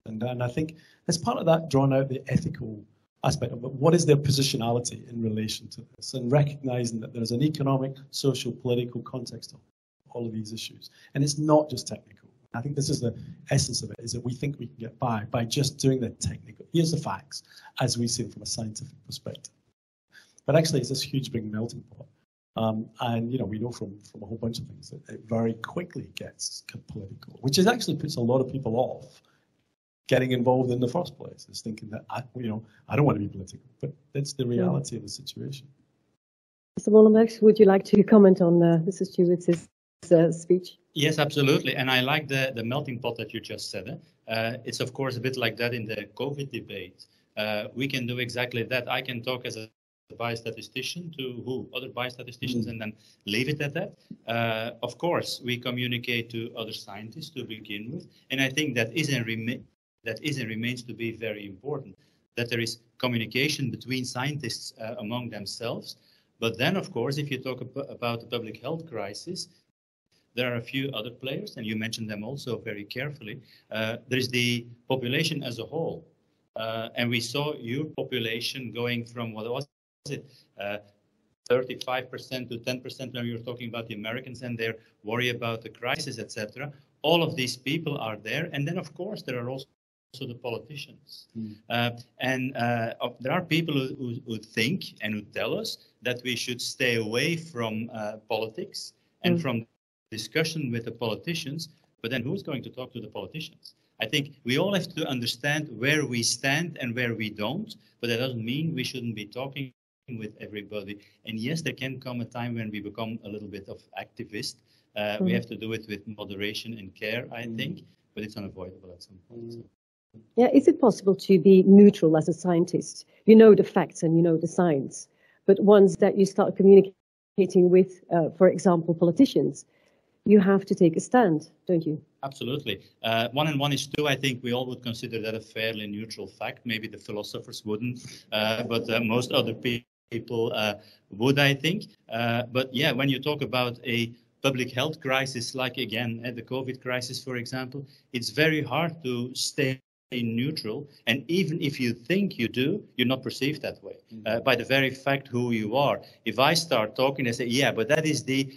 And I think as part of that, drawn out the ethical aspect of it, what is their positionality in relation to this, and recognizing that there's an economic, social, political context of all of these issues. And it's not just technical. I think this is the essence of it, is that we think we can get by just doing the technical. Here's the facts, as we see them from a scientific perspective. But actually, it's this huge, big melting pot. And, we know from a whole bunch of things that it very quickly gets political, which actually puts a lot of people off getting involved in the first place. Is thinking that, I don't want to be political, but that's the reality of the situation. Mr. Molenberghs, would you like to comment on Mr. Stewart's speech? Yes, absolutely. And I like the melting pot that you just said. It's, of course, a bit like that in the COVID debate. We can do exactly that. I can talk as a biostatistician to other biostatisticians, and then leave it at that. Of course, we communicate to other scientists to begin with. And I think that is and remains to be very important, that there is communication between scientists among themselves. But then, of course, if you talk about the public health crisis, there are a few other players, and you mentioned them also very carefully. There is the population as a whole. And we saw your population going from, what was it, 35% to 10% when we were talking about the Americans and their worry about the crisis, etc. All of these people are there. And then, of course, there are also the politicians. There are people who think and who tell us that we should stay away from politics and from discussion with the politicians, but then who's going to talk to the politicians? I think we all have to understand where we stand and where we don't, but that doesn't mean we shouldn't be talking with everybody. And yes, there can come a time when we become a little bit of activist. We have to do it with moderation and care, I think, but it's unavoidable at some point. So. Yeah, is it possible to be neutral as a scientist? You know the facts and you know the science, but once that you start communicating with, for example, politicians, you have to take a stand, don't you? Absolutely. 1 and 1 is 2. I think we all would consider that a fairly neutral fact. Maybe the philosophers wouldn't, but most other people would, I think. But yeah, when you talk about a public health crisis, like again, the COVID crisis, for example, it's very hard to stay neutral. And even if you think you do, you're not perceived that way by the very fact who you are. If I start talking and say, yeah, but that is the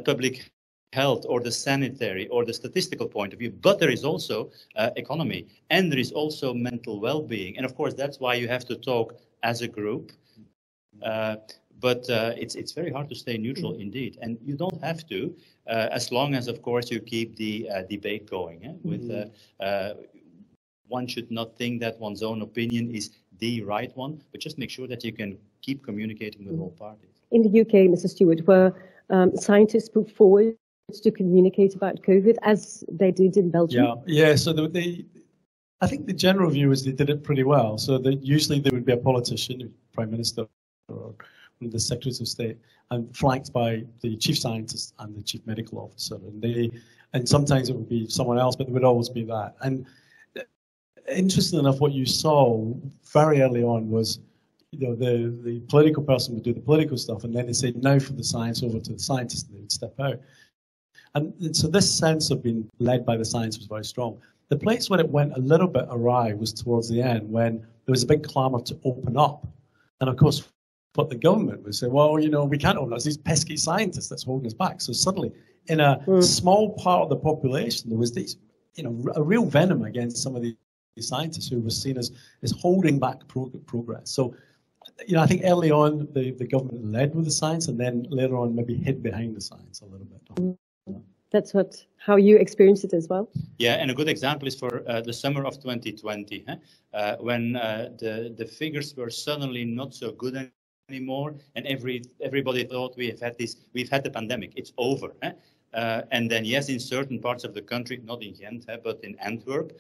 public health or the sanitary or the statistical point of view, but there is also economy and there is also mental well-being. And of course, that's why you have to talk as a group. But it's very hard to stay neutral indeed. And you don't have to, as long as, of course, you keep the debate going. With one should not think that one's own opinion is the right one, but just make sure that you can keep communicating with all parties. In the UK, Mr. Stewart, were scientists put forward to communicate about COVID as they did in Belgium? Yeah. So I think the general view is they did it pretty well. So usually there would be a politician, prime minister, or one of the secretaries of state, and flanked by the chief scientist and the chief medical officer, and sometimes it would be someone else, but there would always be that. And interesting enough, what you saw very early on was, the political person would do the political stuff, and then they say, now for the science, over to the scientist, and they would step out. And so this sense of being led by the science was very strong. The place where it went a little bit awry was towards the end, when there was a big clamour to open up. And of course, what the government would say, well, we can't open up. It's these pesky scientists that's holding us back. So suddenly, in a small part of the population, there was these, a real venom against some of these scientists who were seen as holding back progress. So, I think early on, the government led with the science, and then later on maybe hid behind the science a little bit. That's how you experienced it as well? Yeah, and a good example is for the summer of 2020, when the figures were suddenly not so good anymore, and everybody thought we've had the pandemic, it's over. And then yes, in certain parts of the country, not in Ghent, but in Antwerp,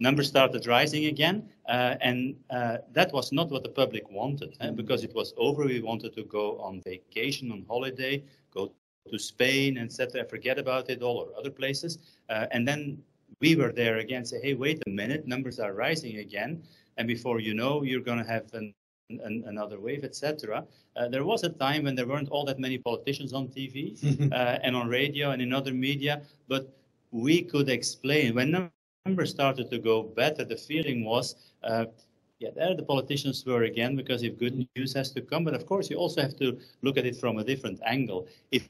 numbers started rising again, and that was not what the public wanted, because it was over. We wanted to go on vacation, on holiday, go to Spain, etc., forget about it all, or other places. And then we were there again, say, hey, wait a minute, numbers are rising again. And before you know, you're going to have another wave, etc. There was a time when there weren't all that many politicians on TV and on radio and in other media, but we could explain. When numbers started to go better, the feeling was, there the politicians were again, because if good news has to come. But of course, you also have to look at it from a different angle. If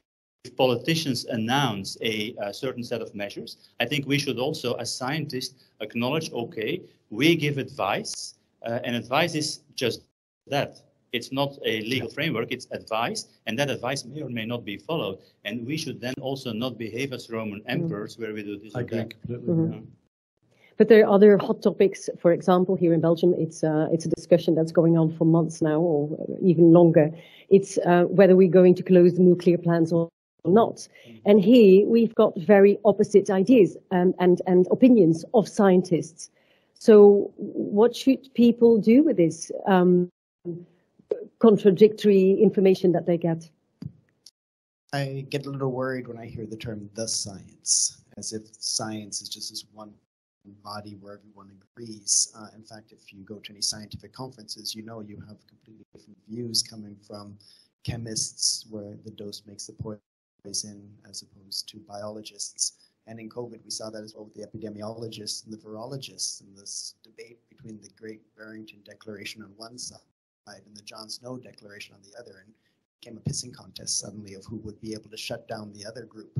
politicians announce a certain set of measures, I think we should also, as scientists, acknowledge, okay, we give advice, and advice is just that. It's not a legal framework, it's advice, and that advice may or may not be followed. And we should then also not behave as Roman emperors, where we do this. I agree completely. But there are other hot topics. For example, here in Belgium, it's a discussion that's going on for months now, or even longer. It's whether we're going to close the nuclear plants or not. And here we've got very opposite ideas and opinions of scientists. So what should people do with this contradictory information that they get? I get a little worried when I hear the term "the science," as if science is just this one body where everyone agrees. In fact, if you go to any scientific conferences, you have completely different views coming from chemists, where the dose makes the poison, as opposed to biologists. And in COVID, we saw that as well with the epidemiologists and the virologists, and this debate between the Great Barrington Declaration on one side and the John Snow Declaration on the other, and it became a pissing contest suddenly of who would be able to shut down the other group.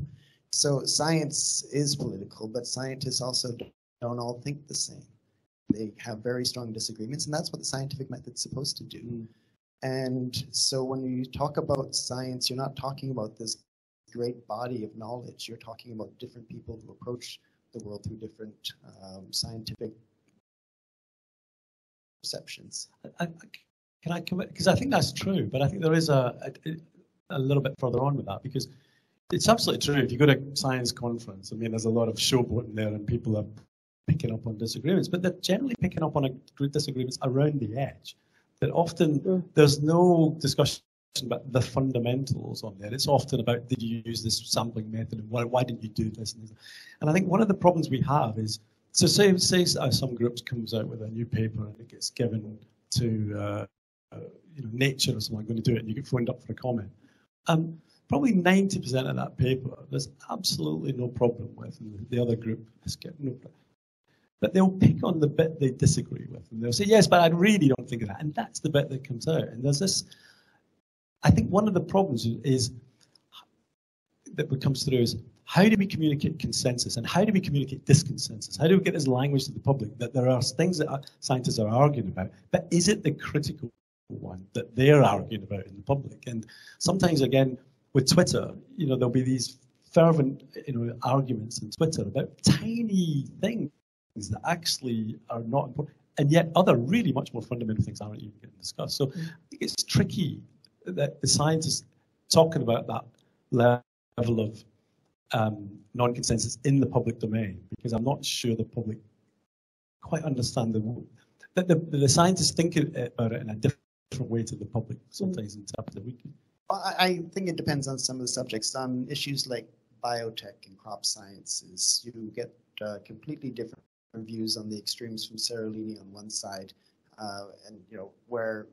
So science is political, but scientists also don't all think the same. They have very strong disagreements, and that's what the scientific method's supposed to do. And so when you talk about science, you're not talking about this great body of knowledge. You're talking about different people who approach the world through different scientific perceptions. Can I commit? Because I think that's true, but I think there is a little bit further on with that, because it's absolutely true. If you go to a science conference, I mean, there's a lot of showboating there, and people are picking up on disagreements, but they're generally picking up on disagreements around the edge. That often there's no discussion about the fundamentals on there. It's often about, did you use this sampling method, and why didn't you do this? And I think one of the problems we have is, so say some groups comes out with a new paper and it gets given to Nature or something, I'm going to do it, and you get phoned up for a comment. Probably 90% of that paper, there's absolutely no problem with, and the other group has got no problem. But they'll pick on the bit they disagree with, and they'll say, yes, but I really don't think of that. And that's the bit that comes out. And there's this, I think one of the problems is that comes through is, how do we communicate consensus, and how do we communicate disconsensus? How do we get this language to the public that there are things that scientists are arguing about, but is it the critical one that they're arguing about in the public? And sometimes, again, with Twitter, there'll be these fervent, arguments on Twitter about tiny things that actually are not important, and yet other really much more fundamental things aren't even getting discussed. So I think it's tricky that the scientists talking about that level of non-consensus in the public domain, because I'm not sure the public quite understand that the scientists think about it in a different way to the public sometimes interpret it. I think it depends on some of the subjects. On issues like biotech and crop sciences, you get completely different views on the extremes from Seralini on one side, and where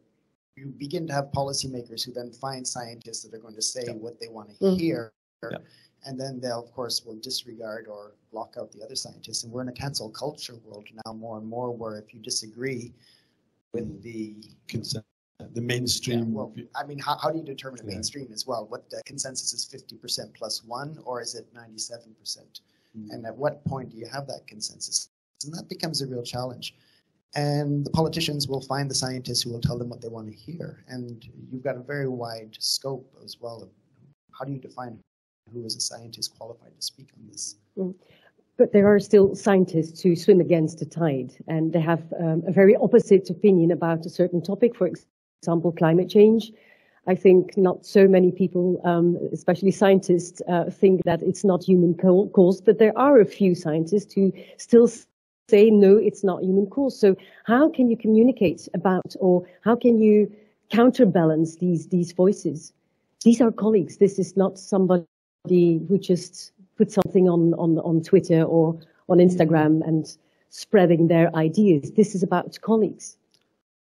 you begin to have policymakers who then find scientists that are going to say what they want to hear, and then they'll, of course, will disregard or block out the other scientists. And we're in a cancel culture world now more and more, where if you disagree with the mainstream. Well, I mean, how do you determine a mainstream as well? What consensus is 50% plus one, or is it 97%? And at what point do you have that consensus? And that becomes a real challenge. And the politicians will find the scientists who will tell them what they want to hear. And you've got a very wide scope as well of how do you define who is a scientist qualified to speak on this. But there are still scientists who swim against the tide, and they have a very opposite opinion about a certain topic, for example, climate change. I think not so many people, especially scientists, think that it's not human caused, but there are a few scientists who still say, no, it's not human caused. So how can you communicate about, or how can you counterbalance these voices? These are colleagues. This is not somebody who just put something on Twitter or on Instagram and spreading their ideas. This is about colleagues.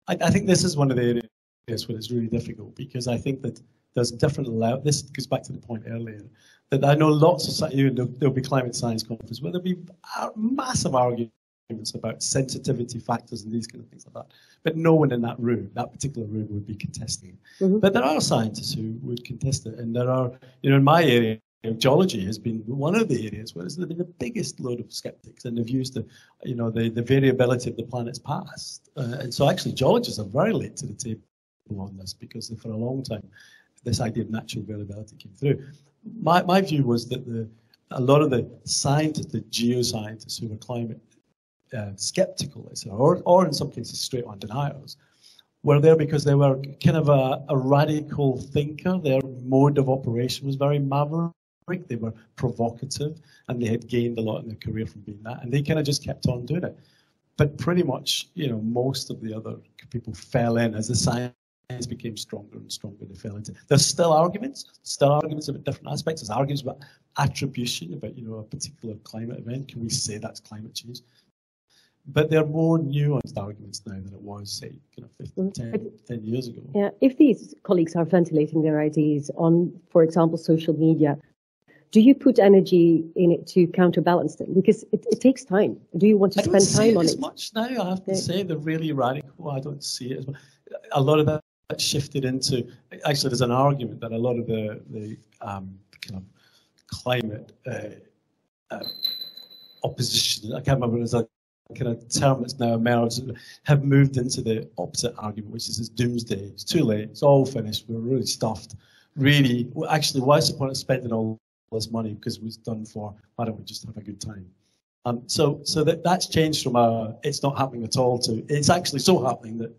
I think this is one of the areas where it's really difficult, because I think that there's different levels. This goes back to the point earlier, that I know lots of, there'll be climate science conferences where there'll be massive arguments about sensitivity factors and these kind of things like that. But no one in that room, that particular room, would be contesting it. But there are scientists who would contest it. And there are, in my area, geology has been one of the areas where there's been the biggest load of skeptics, and they've used the variability of the planet's past. And so actually geologists are very late to the table on this, because for a long time this idea of natural variability came through. My view was that a lot of the scientists, the geoscientists who were climate skeptical, or in some cases straight on deniers, were there because they were kind of a radical thinker. Their mode of operation was very maverick. They were provocative, and they had gained a lot in their career from being that, and they kind of just kept on doing it. But pretty much, most of the other people fell in as the science became stronger and stronger. They fell into. There's still arguments about different aspects. There's arguments about attribution, about a particular climate event. Can we say that's climate change? But they're more nuanced arguments now than it was, say, 10 years ago. Yeah, if these colleagues are ventilating their ideas on, for example, social media, do you put energy in it to counterbalance them? Because it takes time. Do you want to spend time on it? I don't see it as much now, I have to say. They're really radical. I don't see it as much. A lot of that shifted into, actually, there's an argument that a lot of the kind of climate opposition, I can't remember, there's a kind of term that's now emerged, have moved into the opposite argument, which is it's doomsday. It's too late. It's all finished. We're really stuffed. Really, well, actually, what's the point of spending all this money because it was done for? Why don't we just have a good time? So that's changed from it's not happening at all to it's actually so happening that.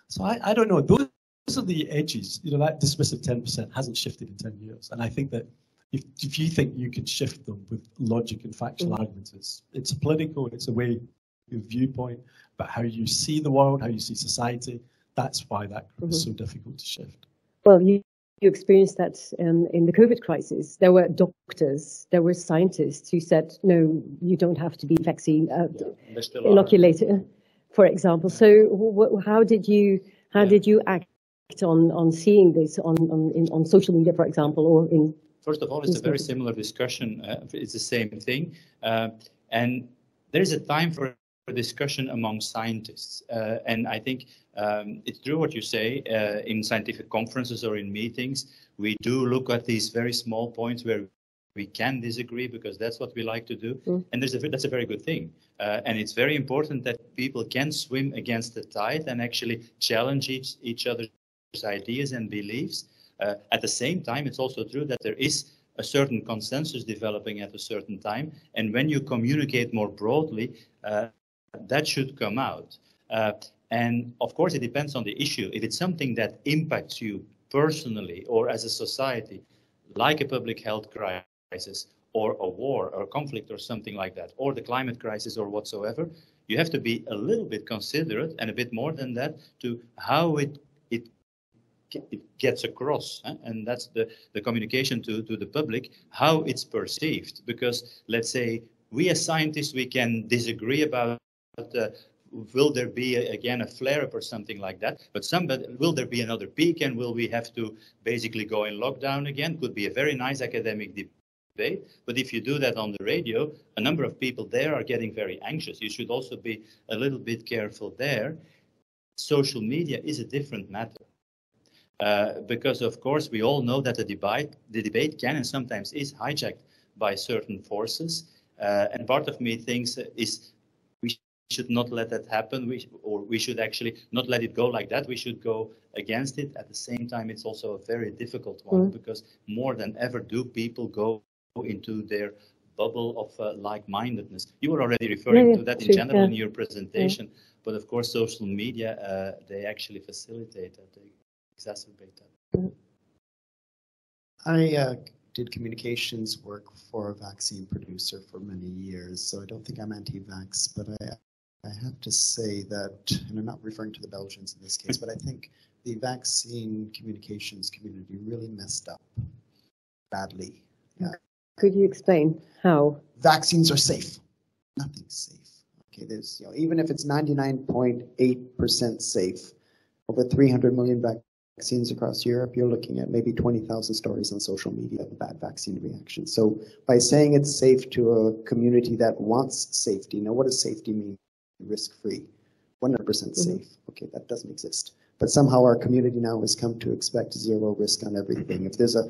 So I don't know. Those are the edges. You know, that dismissive 10% hasn't shifted in 10 years, and I think that if you think you can shift them with logic and factual arguments, it's political. It's a way of viewpoint, but how you see the world, how you see society. That's why that is so difficult to shift. Well, you experienced that in the COVID crisis. There were doctors, there were scientists who said, no, you don't have to be vaccine inoculated, for example. So how did you act on seeing this on social media, for example, or in? First of all, it's a very similar discussion. It's the same thing, and there's a time for discussion among scientists, and I think it's true what you say. In scientific conferences or in meetings, we do look at these very small points where we can disagree because that's what we like to do, and that's a very good thing. And it's very important that people can swim against the tide and actually challenge each other's ideas and beliefs. At the same time, it's also true that there is a certain consensus developing at a certain time, and when you communicate more broadly, that should come out. And of course, it depends on the issue. If it's something that impacts you personally or as a society, like a public health crisis or a war or a conflict or something like that, or the climate crisis or whatsoever, you have to be a little bit considerate and a bit more than that to how it gets across, and that's the communication to the public, how it's perceived. Because let's say we as scientists, we can disagree about will there be again a flare-up or something like that, but will there be another peak and will we have to basically go in lockdown again? Could be a very nice academic debate, but if you do that on the radio, a number of people there are getting very anxious. You should also be a little bit careful there. Social media is a different matter. Because of course we all know that the debate can and sometimes is hijacked by certain forces, and part of me thinks is we should not let that happen. We should actually not let it go like that. We should go against it. At the same time, it's also a very difficult one because more than ever do people go into their bubble of like-mindedness. You were already referring to that in general in your presentation, but of course social media they actually facilitate that. They exacerbate that. I did communications work for a vaccine producer for many years, so I don't think I'm anti-vax, but I have to say that, and I'm not referring to the Belgians in this case, but I think the vaccine communications community really messed up badly. Could you explain how? Vaccines are safe. Nothing's safe. Okay, there's, even if it's 99.8% safe, over 300 million vaccines across Europe, you're looking at maybe 20,000 stories on social media of bad vaccine reactions. So by saying it's safe to a community that wants safety, now what does safety mean? Risk-free, 100% safe. Okay, that doesn't exist. But somehow our community now has come to expect zero risk on everything. If there's a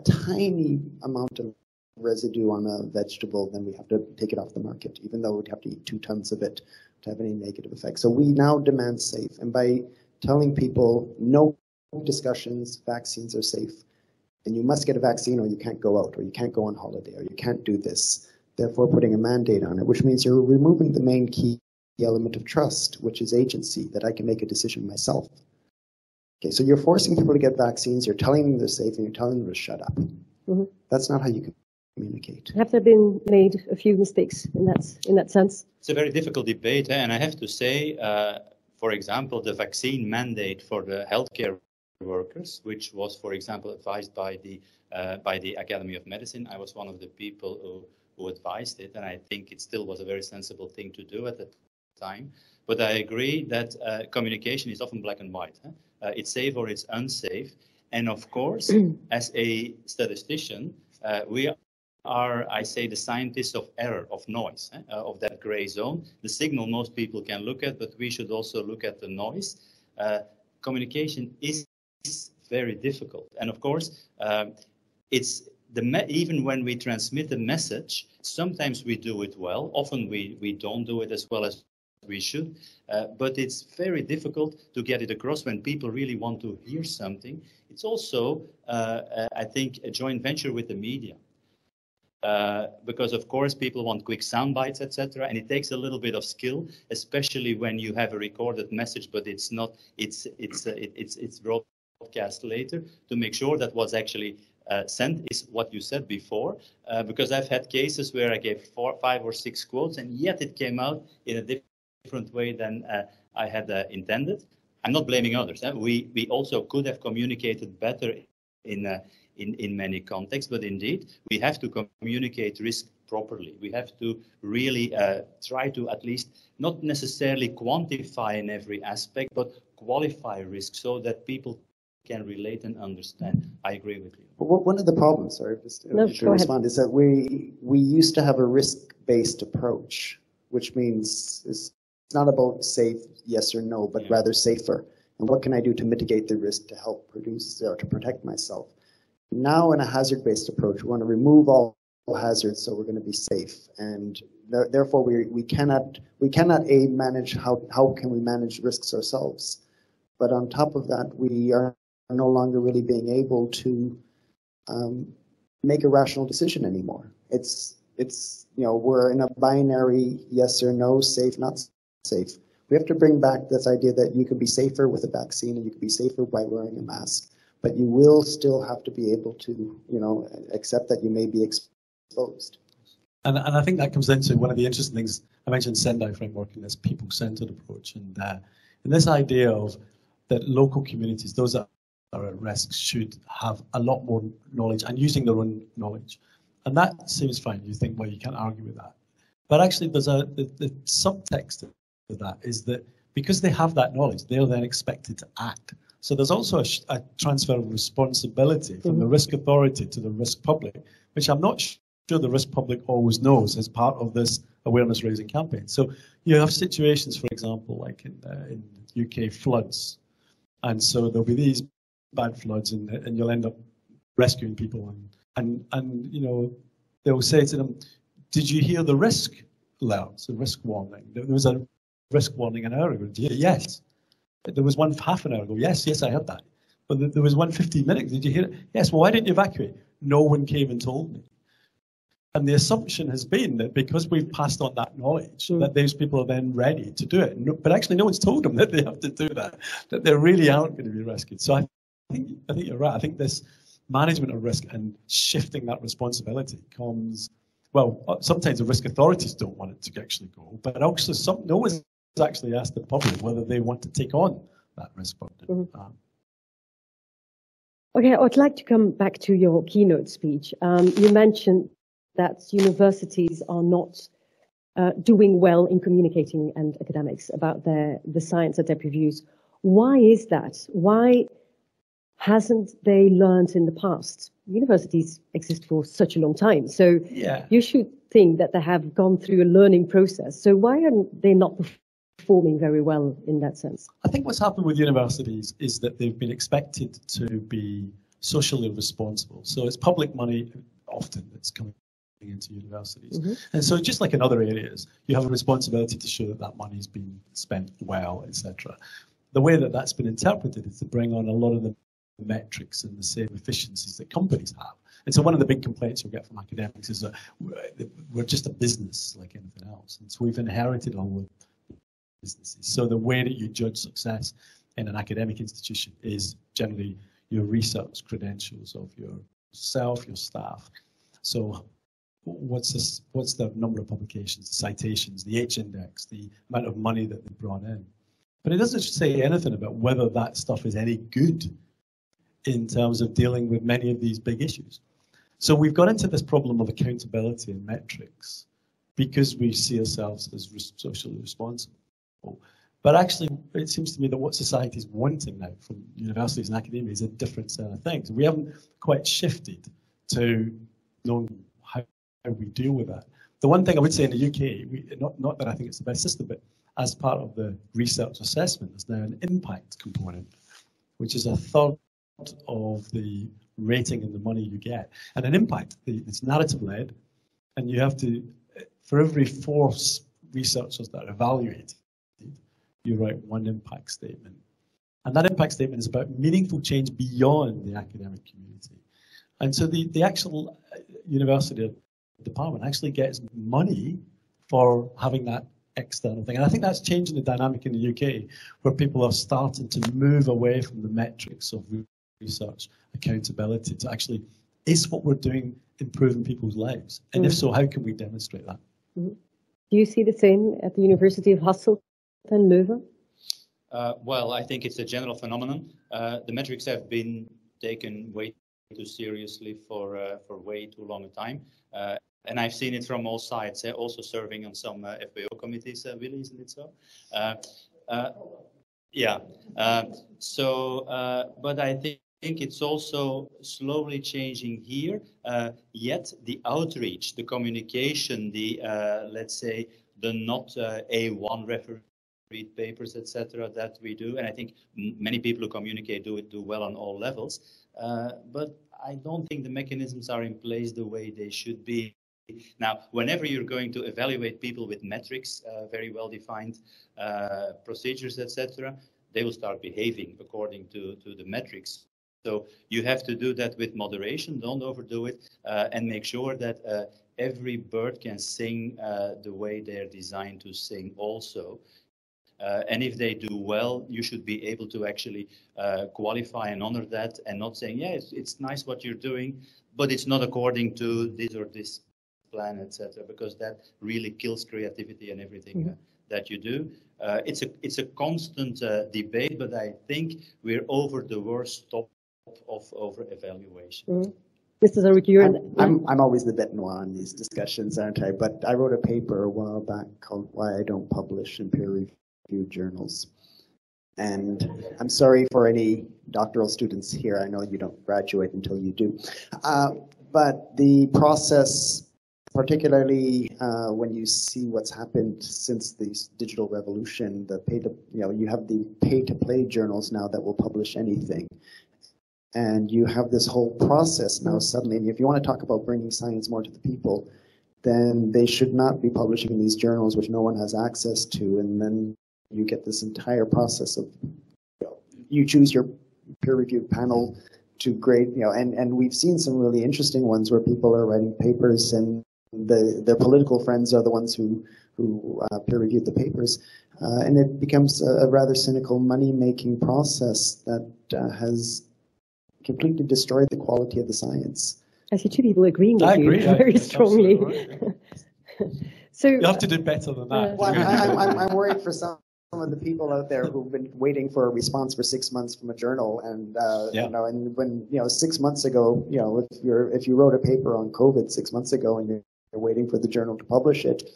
tiny amount of residue on a vegetable, then we have to take it off the market, even though we'd have to eat 2 tons of it to have any negative effects. So we now demand safe. And by telling people no discussions, vaccines are safe, and you must get a vaccine or you can't go out or you can't go on holiday or you can't do this, therefore putting a mandate on it, which means you're removing the main key element of trust, which is agency, that I can make a decision myself. Okay, so you're forcing people to get vaccines, you're telling them they're safe, and you're telling them to shut up. That's not how you communicate. Have there been made a few mistakes in that sense? It's a very difficult debate, and I have to say, for example, the vaccine mandate for the healthcare workers, which was, for example, advised by the Academy of Medicine. I was one of the people who advised it, and I think it still was a very sensible thing to do at the time. But I agree that communication is often black and white. It's safe or it's unsafe. And of course, as a statistician, we are, I say, the scientists of error, of noise, of that gray zone. The signal most people can look at, but we should also look at the noise. Communication is very difficult. And of course, it's even when we transmit a message, sometimes we do it well. Often we don't do it as well as we should, but it's very difficult to get it across when people really want to hear something. It's also, I think, a joint venture with the media. Because of course people want quick sound bites, etc., and it takes a little bit of skill, especially when you have a recorded message, but it's broadcast later, to make sure that what's actually sent is what you said before. Because I've had cases where I gave 4, 5, or 6 quotes, and yet it came out in a different way than I had intended. I'm not blaming others. We also could have communicated better in many contexts, but indeed we have to communicate risk properly. We have to really try to at least not necessarily quantify in every aspect, but qualify risk so that people can relate and understand. I agree with you. But one of the problems, sorry, just to respond, is that we used to have a risk-based approach, which means it's not about safe, yes or no, but rather safer. And what can I do to mitigate the risk to help produce or to protect myself? Now in a hazard-based approach, we want to remove all hazards, so we're going to be safe. And therefore we cannot manage how can we manage risks ourselves. But on top of that, we are no longer really being able to make a rational decision anymore. It's we're in a binary yes or no, safe, not safe. We have to bring back this idea that you can be safer with a vaccine and you can be safer by wearing a mask, but you will still have to be able to, accept that you may be exposed. And I think that comes into one of the interesting things. I mentioned Sendai framework and this people-centered approach, and this idea of that local communities, those that are at risk, should have a lot more knowledge and using their own knowledge. And that seems fine. You think, well, you can't argue with that. But actually, there's the subtext of that is that because they have that knowledge, they're then expected to act. So there's also a transfer of responsibility from the risk authority to the risk public, which I'm not sure the risk public always knows as part of this awareness raising campaign. So you have situations, for example, like in UK floods. And so there'll be these bad floods and you'll end up rescuing people and they'll say to them, did you hear the risk alerts, the risk warning? There was a risk warning an hour ago. Yes. There was one half an hour ago. Yes, I heard that. But there was one 15 minutes. Did you hear it? Yes. Well, why didn't you evacuate? No one came and told me. And the assumption has been that because we've passed on that knowledge, that those people are then ready to do it. But actually, no one's told them that they have to do that they really aren't going to be rescued. So I think you're right. I think this management of risk and shifting that responsibility comes, well, sometimes the risk authorities don't want it to actually go, but also no one's actually asked the public whether they want to take on that risk burden. Okay, I'd like to come back to your keynote speech. You mentioned that universities are not doing well in communicating and academics about the science that they produce. Why is that? Why hasn't they learned in the past? Universities exist for such a long time, so you should think that they have gone through a learning process. So why are they not performing very well in that sense? I think what's happened with universities is that they've been expected to be socially responsible. So it's public money often that's coming into universities. And so just like in other areas, you have a responsibility to show that that money's been spent well, etc. The way that that's been interpreted is to bring on a lot of the metrics and the same efficiencies that companies have. And so one of the big complaints you'll get from academics is that we're just a business like anything else. And so we've inherited all the businesses. So the way that you judge success in an academic institution is generally your research credentials of yourself, your staff. So what's the number of publications, citations, the H-index, the amount of money that they brought in. But it doesn't say anything about whether that stuff is any good in terms of dealing with many of these big issues. So we've got into this problem of accountability and metrics because we see ourselves as socially responsible. But actually, it seems to me that what society is wanting now from universities and academia is a different set of things. We haven't quite shifted to knowing how we deal with that. The one thing I would say in the UK, not that I think it's the best system, but as part of the research assessment, there's now an impact component, which is a third of the rating and the money you get. And an impact, it's narrative-led, and you have to, for every 4 researchers that are evaluated, you write 1 impact statement. And that impact statement is about meaningful change beyond the academic community. And so the actual university department actually gets money for having that external thing. And I think that's changing the dynamic in the UK, where people are starting to move away from the metrics of research accountability to actually, is what we're doing improving people's lives? And if so, how can we demonstrate that? Do you see the same at the University of Hasselt and Leuven? Well, I think it's a general phenomenon. The metrics have been taken way too seriously for way too long a time. And I've seen it from all sides, also serving on some FBO committees, Willy, isn't it so? Yeah. But I think it's also slowly changing here. Yet the outreach, the communication, the, let's say, the not A1 refereed papers, etc., that we do, and I think many people who communicate do well on all levels. But I don't think the mechanisms are in place the way they should be. Now, whenever you're going to evaluate people with metrics, very well-defined procedures, etc., they will start behaving according to the metrics. So you have to do that with moderation, don't overdo it, and make sure that every bird can sing the way they're designed to sing also. And if they do well, you should be able to actually qualify and honor that, and not saying, yeah, it's nice what you're doing, but it's not according to this or this plan, etc., because that really kills creativity and everything that you do. It's a constant debate, but I think we're over the worst stop of over-evaluation. Mr. Zaruk, I'm always the bête noire in these discussions, aren't I? But I wrote a paper a while back called "Why I Don't Publish in Peer-Reviewed Journals." And I'm sorry for any doctoral students here. I know you don't graduate until you do. But the process, particularly when you see what's happened since the digital revolution, you have the pay-to-play journals now that will publish anything. And you have this whole process now suddenly, and if you want to talk about bringing science more to the people, then they should not be publishing in these journals which no one has access to, and then you get this entire process of, you choose your peer-reviewed panel to grade, and we've seen some really interesting ones where people are writing papers and their political friends are the ones who peer-reviewed the papers, and it becomes a rather cynical money-making process that has completely destroyed the quality of the science. I see 2 people agreeing with you very strongly. So you have to do better than that. Well, I'm worried for some of the people out there who've been waiting for a response for 6 months from a journal, and and when 6 months ago, if you wrote a paper on COVID 6 months ago and you're waiting for the journal to publish it.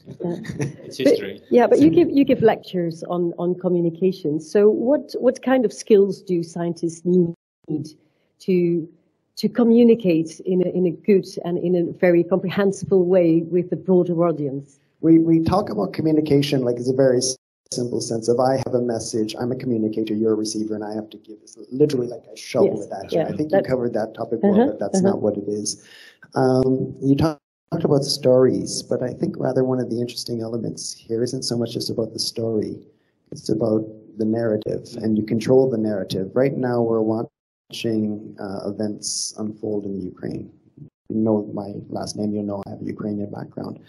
It's history. But you give lectures on communication. So what kind of skills do scientists need to communicate in a good and in a very comprehensible way with the broader audience? We talk about communication like it's a very simple sense of, I have a message, I'm a communicator, you're a receiver, and I have to give this literally like I shovel it at you. I think you covered that topic well, but that's not what it is. You talked about stories, but I think rather one of the interesting elements here isn't so much just about the story, it's about the narrative, and you control the narrative. Right now we're watching events unfold in Ukraine. You know my last name, you know I have a Ukrainian background.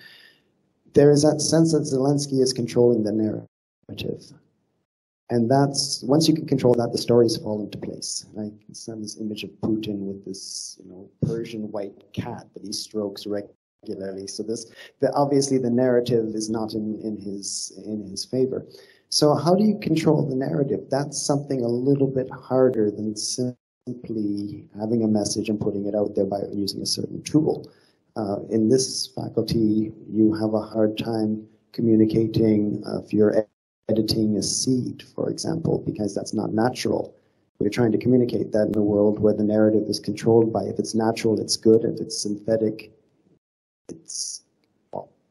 There is that sense that Zelensky is controlling the narrative. And that's, once you can control that, the stories fall into place. I can send this image of Putin with this, Persian white cat that he strokes regularly. So obviously the narrative is not in his favor. So how do you control the narrative? That's something a little bit harder than simply having a message and putting it out there by using a certain tool. In this faculty, you have a hard time communicating if you're editing a seed, for example, because that's not natural. We're trying to communicate that in a world where the narrative is controlled by, if it's natural, it's good, if it's synthetic,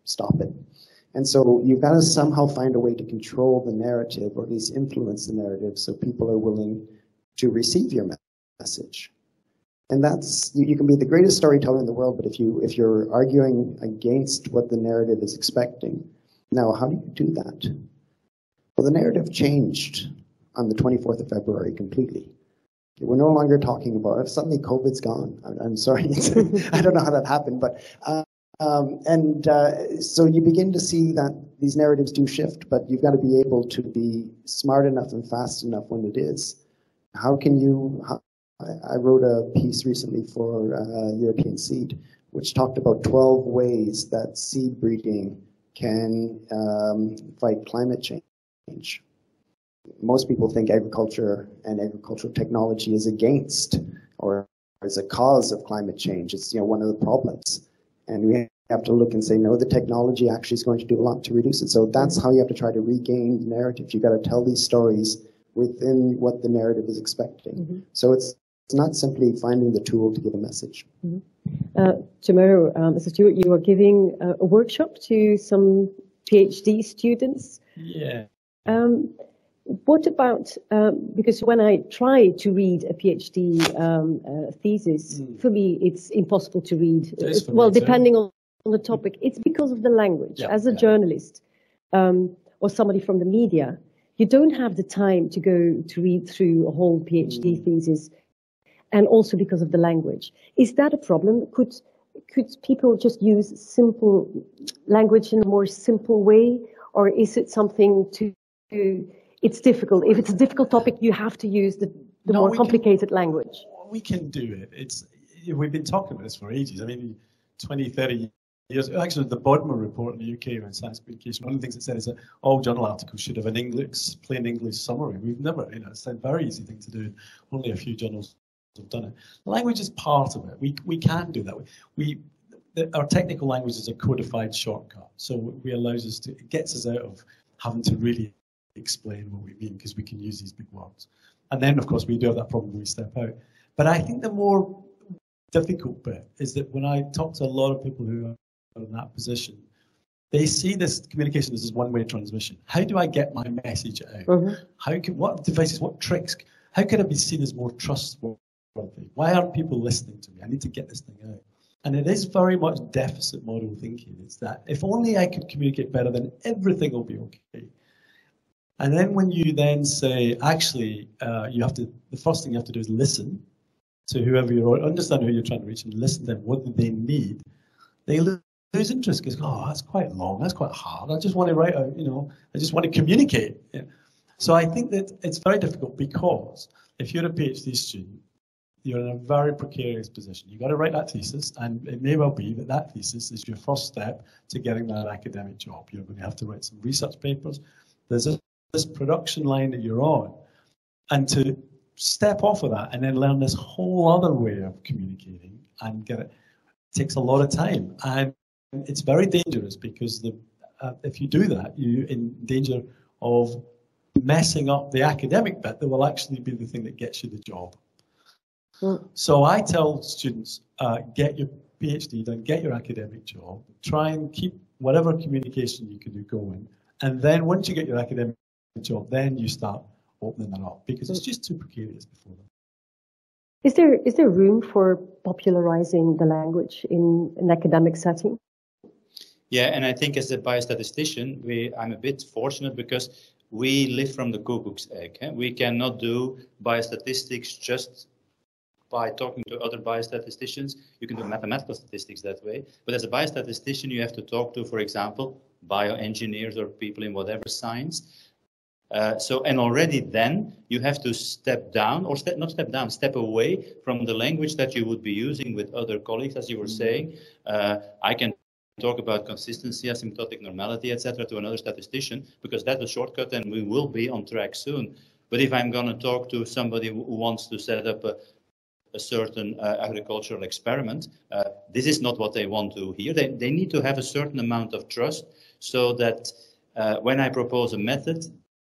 stop it. And so you've got to somehow find a way to control the narrative, or at least influence the narrative, so people are willing to receive your message. And that's, you can be the greatest storyteller in the world, but if you're arguing against what the narrative is expecting, now how do you do that? Well, the narrative changed on the 24th of February completely. We're no longer talking about, if suddenly COVID's gone. I'm sorry, I don't know how that happened, but so you begin to see that these narratives do shift, but you've got to be able to be smart enough and fast enough when it is. How can you, I wrote a piece recently for European Seed, which talked about 12 ways that seed breeding can fight climate change. Most people think agriculture and agricultural technology is against or is a cause of climate change. It's, you know, one of the problems. And we have to look and say, no, the technology actually is going to do a lot to reduce it. So that's how you have to try to regain the narrative. You've got to tell these stories within what the narrative is expecting. Mm-hmm. So it's not simply finding the tool to give a message. Mm-hmm. Tomorrow, Mr. Stewart, you are giving a workshop to some PhD students. Yeah. What about, because when I try to read a PhD thesis, for me it's impossible to read. Well, depending on the topic, it's because of the language. Yeah, as a journalist or somebody from the media, you don't have the time to go to read through a whole PhD thesis, and also because of the language. Is that a problem? Could people just use simple language in a more simple way, or is it something to it's difficult. If it's a difficult topic, you have to use the more complicated language. We can do it. We've been talking about this for ages. I mean, 20, 30 years. Actually, the Bodmer report in the UK on science communication, one of the things it said is that all journal articles should have an plain English summary. We've never, it's a very easy thing to do. Only a few journals have done it. The language is part of it. We can do that. Our technical language is a codified shortcut. So it gets us out of having to really explain what we mean, because we can use these big words. And then, of course, we do have that problem when we step out. But I think the more difficult bit is that when I talk to a lot of people who are in that position, they see this communication as this one-way transmission. How do I get my message out? Mm-hmm. What devices, what tricks? How can it be seen as more trustworthy? Why aren't people listening to me? I need to get this thing out. And it is very much deficit model thinking. It's that if only I could communicate better, then everything will be okay. And then when you then say, actually, the first thing you have to do is listen to whoever understand who you're trying to reach and listen to them, what do they need? They lose interest because, that's quite long, that's quite hard. I just want to write out, I just want to communicate. Yeah. So I think that it's very difficult because if you're a PhD student, you're in a very precarious position. You've got to write that thesis, and it may well be that thesis is your first step to getting that academic job. You're going to have to write some research papers. There's this production line that you're on, and to step off of that and then learn this whole other way of communicating and get it takes a lot of time, and it's very dangerous because if you do that, you're in danger of messing up the academic bit that will actually be the thing that gets you the job. So I tell students, get your PhD done, get your academic job, try and keep whatever communication you can do going, and then once you get your academic job, then you start opening that up, because it's just too precarious before that. Is there room for popularizing the language in an academic setting? Yeah, and I think as a biostatistician, I'm a bit fortunate because we live from the cuckoo's egg. We cannot do biostatistics just by talking to other biostatisticians. You can do mathematical statistics that way, but as a biostatistician, you have to talk to, for example, bioengineers or people in whatever science. And already then you have to step down, or step away from the language that you would be using with other colleagues, as you were saying. I can talk about consistency, asymptotic normality, etc. to another statistician, because that's a shortcut and we will be on track soon. But if I'm going to talk to somebody who wants to set up a certain agricultural experiment, this is not what they want to hear. They need to have a certain amount of trust, so that when I propose a method,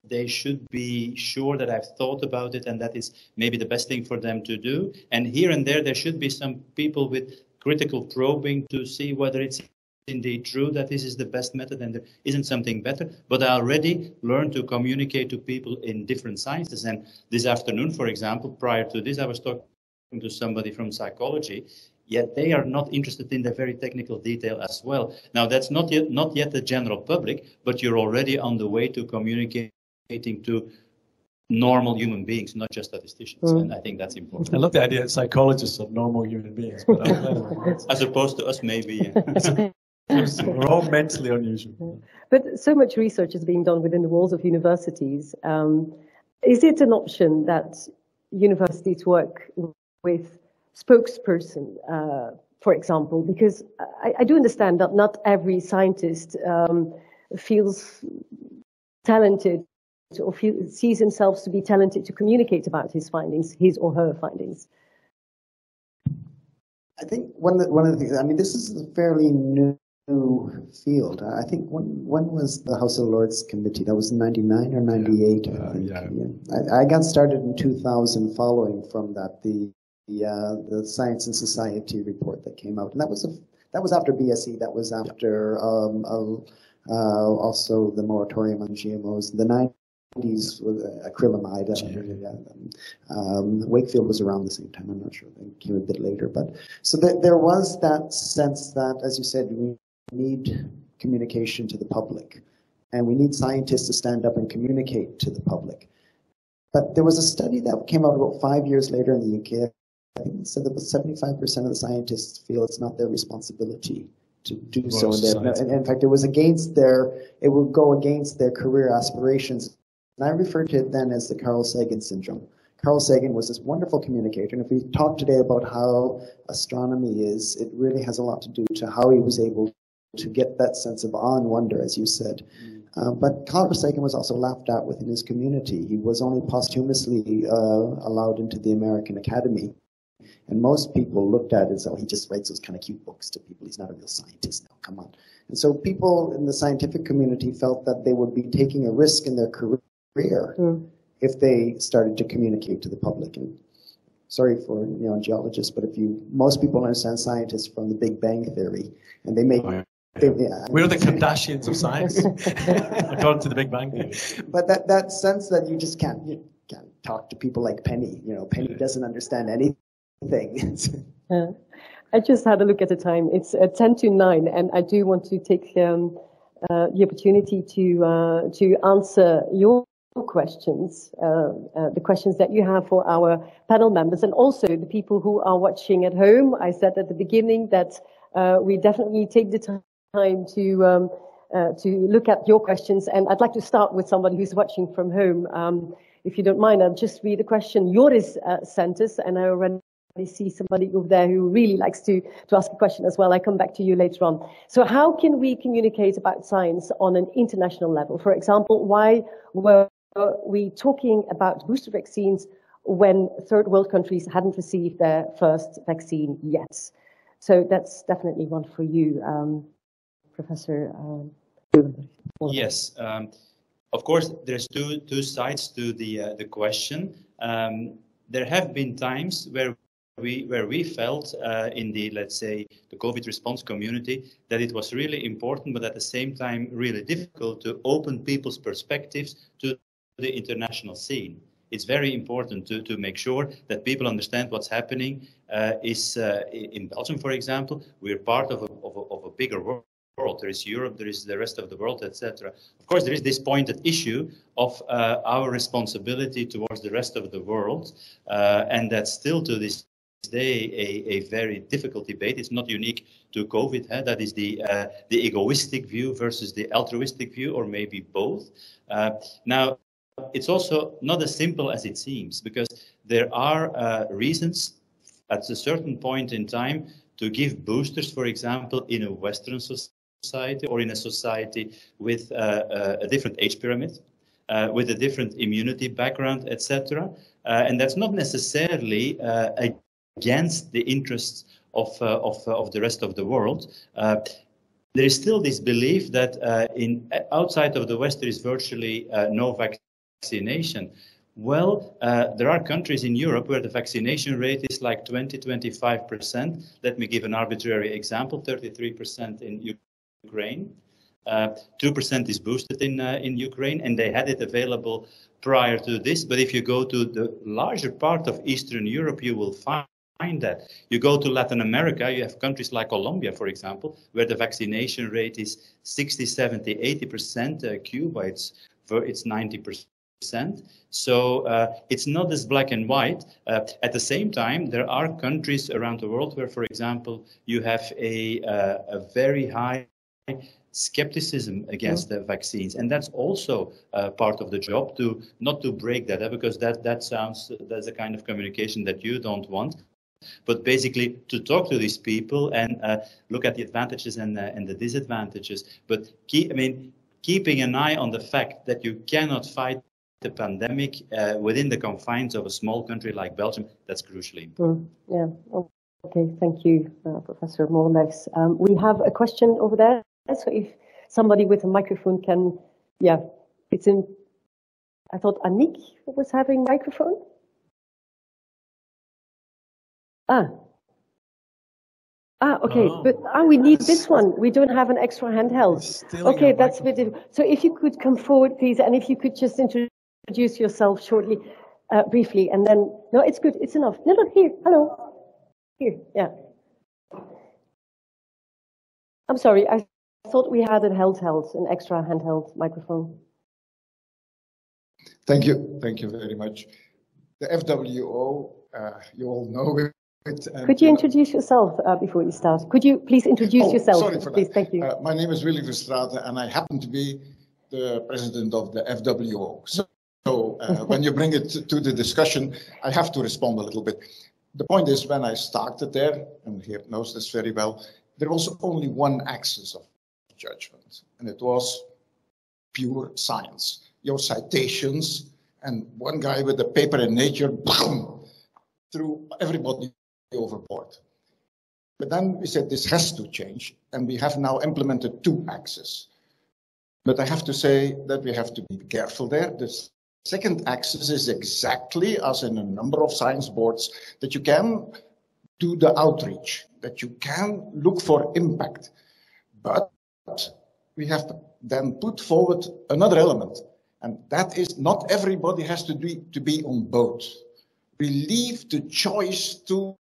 they should be sure that I've thought about it and that is maybe the best thing for them to do. And here and there should be some people with critical probing to see whether it's indeed true that this is the best method and there isn't something better. But I already learned to communicate to people in different sciences. And this afternoon, for example, prior to this, I was talking to somebody from psychology, yet they are not interested in the very technical detail as well. Now, that's not yet the general public, but you're already on the way to communicating to normal human beings, not just statisticians. And I think that's important. I love the idea that psychologists are normal human beings, but as opposed to us, maybe. Yeah. We're all mentally unusual. But so much research is being done within the walls of universities. Is it an option that universities work with spokesperson, for example? Because I do understand that not every scientist feels talented or sees himself to be talented to communicate about his findings, his or her findings. I think one of the things, I mean, this is a fairly new field. I think when was the House of Lords Committee? That was 99 or 98, I think. Yeah. I got started in 2000 following from that, the Science and Society report that came out. And that was after BSE, that was after also the moratorium on GMOs. The 90s with acrylamide. Wakefield was around the same time. I'm not sure. They came a bit later. But so there was that sense that, as you said, we need communication to the public. And we need scientists to stand up and communicate to the public. But there was a study that came out about 5 years later in the UK. I think it said that 75% of the scientists feel it's not their responsibility to do so. And in fact, it would go against their career aspirations. And I refer to it then as the Carl Sagan syndrome. Carl Sagan was this wonderful communicator. And if we talk today about how astronomy is, it really has a lot to do to how he was able to get that sense of awe and wonder, as you said. But Carl Sagan was also laughed at within his community. He was only posthumously allowed into the American Academy. And most people looked at it as, oh, he just writes those kind of cute books to people. He's not a real scientist now, come on. And so people in the scientific community felt that they would be taking a risk in their career if they started to communicate to the public. And sorry for geologists, but most people understand scientists from the Big Bang Theory, and they make we're the Kardashians of science, according to the Big Bang Theory. But that sense that you just can't talk to people like Penny. Penny doesn't understand anything. I just had a look at the time. It's 10 to 9, and I do want to take the opportunity to answer your questions, the questions that you have for our panel members, and also the people who are watching at home. I said at the beginning that we definitely take the time to look at your questions, and I'd like to start with somebody who's watching from home. If you don't mind, I'll just read a question Joris sent us, and I already see somebody over there who really likes to ask a question as well. I come back to you later on. So how can we communicate about science on an international level? For example, why were we talking about booster vaccines when third world countries hadn't received their first vaccine yet? So that's definitely one for you, Professor. Yes, of course, there's two sides to the question. There have been times where we felt in the, let's say, the COVID response community that it was really important, but at the same time really difficult to open people's perspectives to the international scene. It's very important to make sure that people understand what's happening. In Belgium, for example, we're part of a bigger world. There is Europe, there is the rest of the world, etc. Of course, there is this pointed issue of our responsibility towards the rest of the world, and that's still to this day a very difficult debate. It's not unique to COVID. That is the egoistic view versus the altruistic view, or maybe both. Now, it's also not as simple as it seems, because there are reasons at a certain point in time to give boosters, for example, in a Western society or in a society with a different age pyramid, with a different immunity background, etc. And that's not necessarily against the interests of the rest of the world. There is still this belief that outside of the West there is virtually no vaccination. Well, there are countries in Europe where the vaccination rate is like 20-25%. Let me give an arbitrary example: 33% in Ukraine. 2% is boosted in Ukraine, and they had it available prior to this. But if you go to the larger part of Eastern Europe, you will find that. You go to Latin America, you have countries like Colombia, for example, where the vaccination rate is 60, 70, 80%. Cuba, it's 90%. So it's not as black and white. At the same time, there are countries around the world where, for example, you have a very high skepticism against the vaccines, and that's also part of the job to not to break that, because that's a kind of communication that you don't want. But basically to talk to these people and look at the advantages and the disadvantages. But keeping an eye on the fact that you cannot fight the pandemic within the confines of a small country like Belgium, that's crucially important. Yeah. Okay. Thank you, Professor Molenberghs. We have a question over there. So if somebody with a microphone can, it's in. I thought Annick was having microphone. Okay, but we need this one. We don't have an extra handheld. Okay, that's a bit difficult. So if you could come forward, please, and if you could just introduce yourself shortly, briefly, and then, no, it's good, it's enough. No, here, hello. Here, yeah. I'm sorry, I thought we had an extra handheld microphone. Thank you very much. The FWO, you all know it. Could you introduce yourself before you start? Could you please introduce yourself? Sorry for please, that. Thank you. My name is Willy Verstraeten, and I happen to be the president of the FWO. So when you bring it to the discussion, I have to respond a little bit. The point is, when I started there, and Geert knows this very well, there was only one axis of judgment, and it was pure science. Your citations, and one guy with a paper in Nature, boom, threw everybody overboard. But then we said this has to change, and we have now implemented two axes. But I have to say that we have to be careful there. The second axis is exactly as in a number of science boards, that you can do the outreach, that you can look for impact. But we have to then put forward another element, and that is not everybody has to be on both. We leave the choice to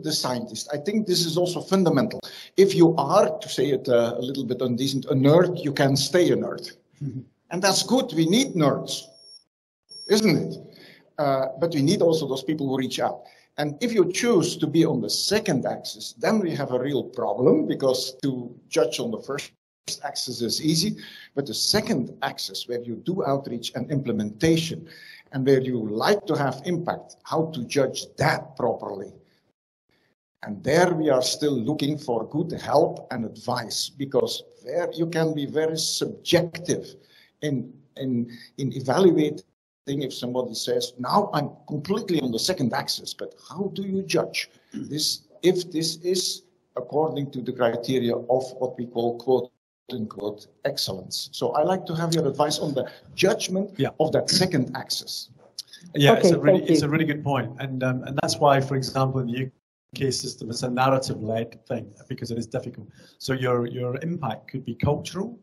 the scientist. I think this is also fundamental. If you are, to say it a little bit undecent, a nerd, you can stay a nerd. And that's good. We need nerds, isn't it? But we need also those people who reach out. And if you choose to be on the second axis, then we have a real problem, because to judge on the first axis is easy, but the second axis, where you do outreach and implementation, and where you like to have impact, how to judge that properly. And there we are still looking for good help and advice, because there you can be very subjective in evaluating. If somebody says, now I'm completely on the second axis, but how do you judge this, if this is according to the criteria of what we call quote unquote excellence? So I like to have your advice on the judgment of that second axis. Yeah, okay, it's a really good point. And that's why, for example, in the UK system, it's a narrative-led thing, because it is difficult. So your impact could be cultural,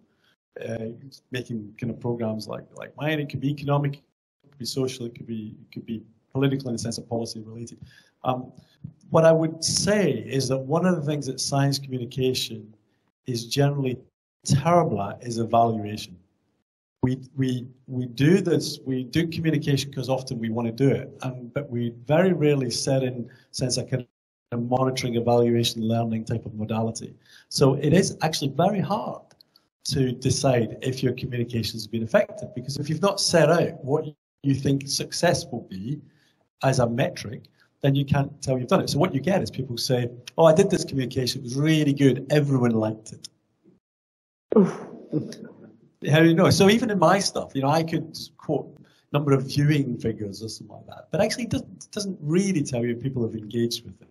making kind of programs like mine. It could be economic, it could be social, it could be political in the sense of policy related. What I would say is that one of the things that science communication is generally terrible at is evaluation. We do this, we do communication because often we want to do it, but we very rarely set in sense a kind of monitoring, evaluation, learning type of modality. So it is actually very hard to decide if your communication has been effective, because if you've not set out what you think success will be as a metric, then you can't tell you've done it. So what you get is people say, oh, I did this communication, it was really good, everyone liked it. How do you know? So even in my stuff, I could quote number of viewing figures or something like that, but actually it doesn't really tell you if people have engaged with it.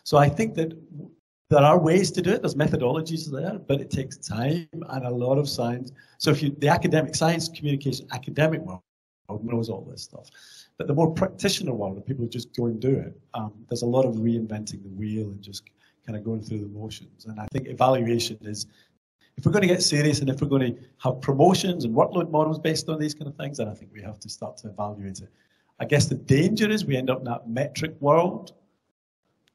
So I think that there are ways to do it, there's methodologies there, but it takes time and a lot of science. So if the academic science communication, academic world knows all this stuff. But the more practitioner world, the people who just go and do it, there's a lot of reinventing the wheel and just kind of going through the motions. And I think evaluation is, if we're going to get serious and if we're going to have promotions and workload models based on these kind of things, then I think we have to start to evaluate it. I guess the danger is we end up in that metric world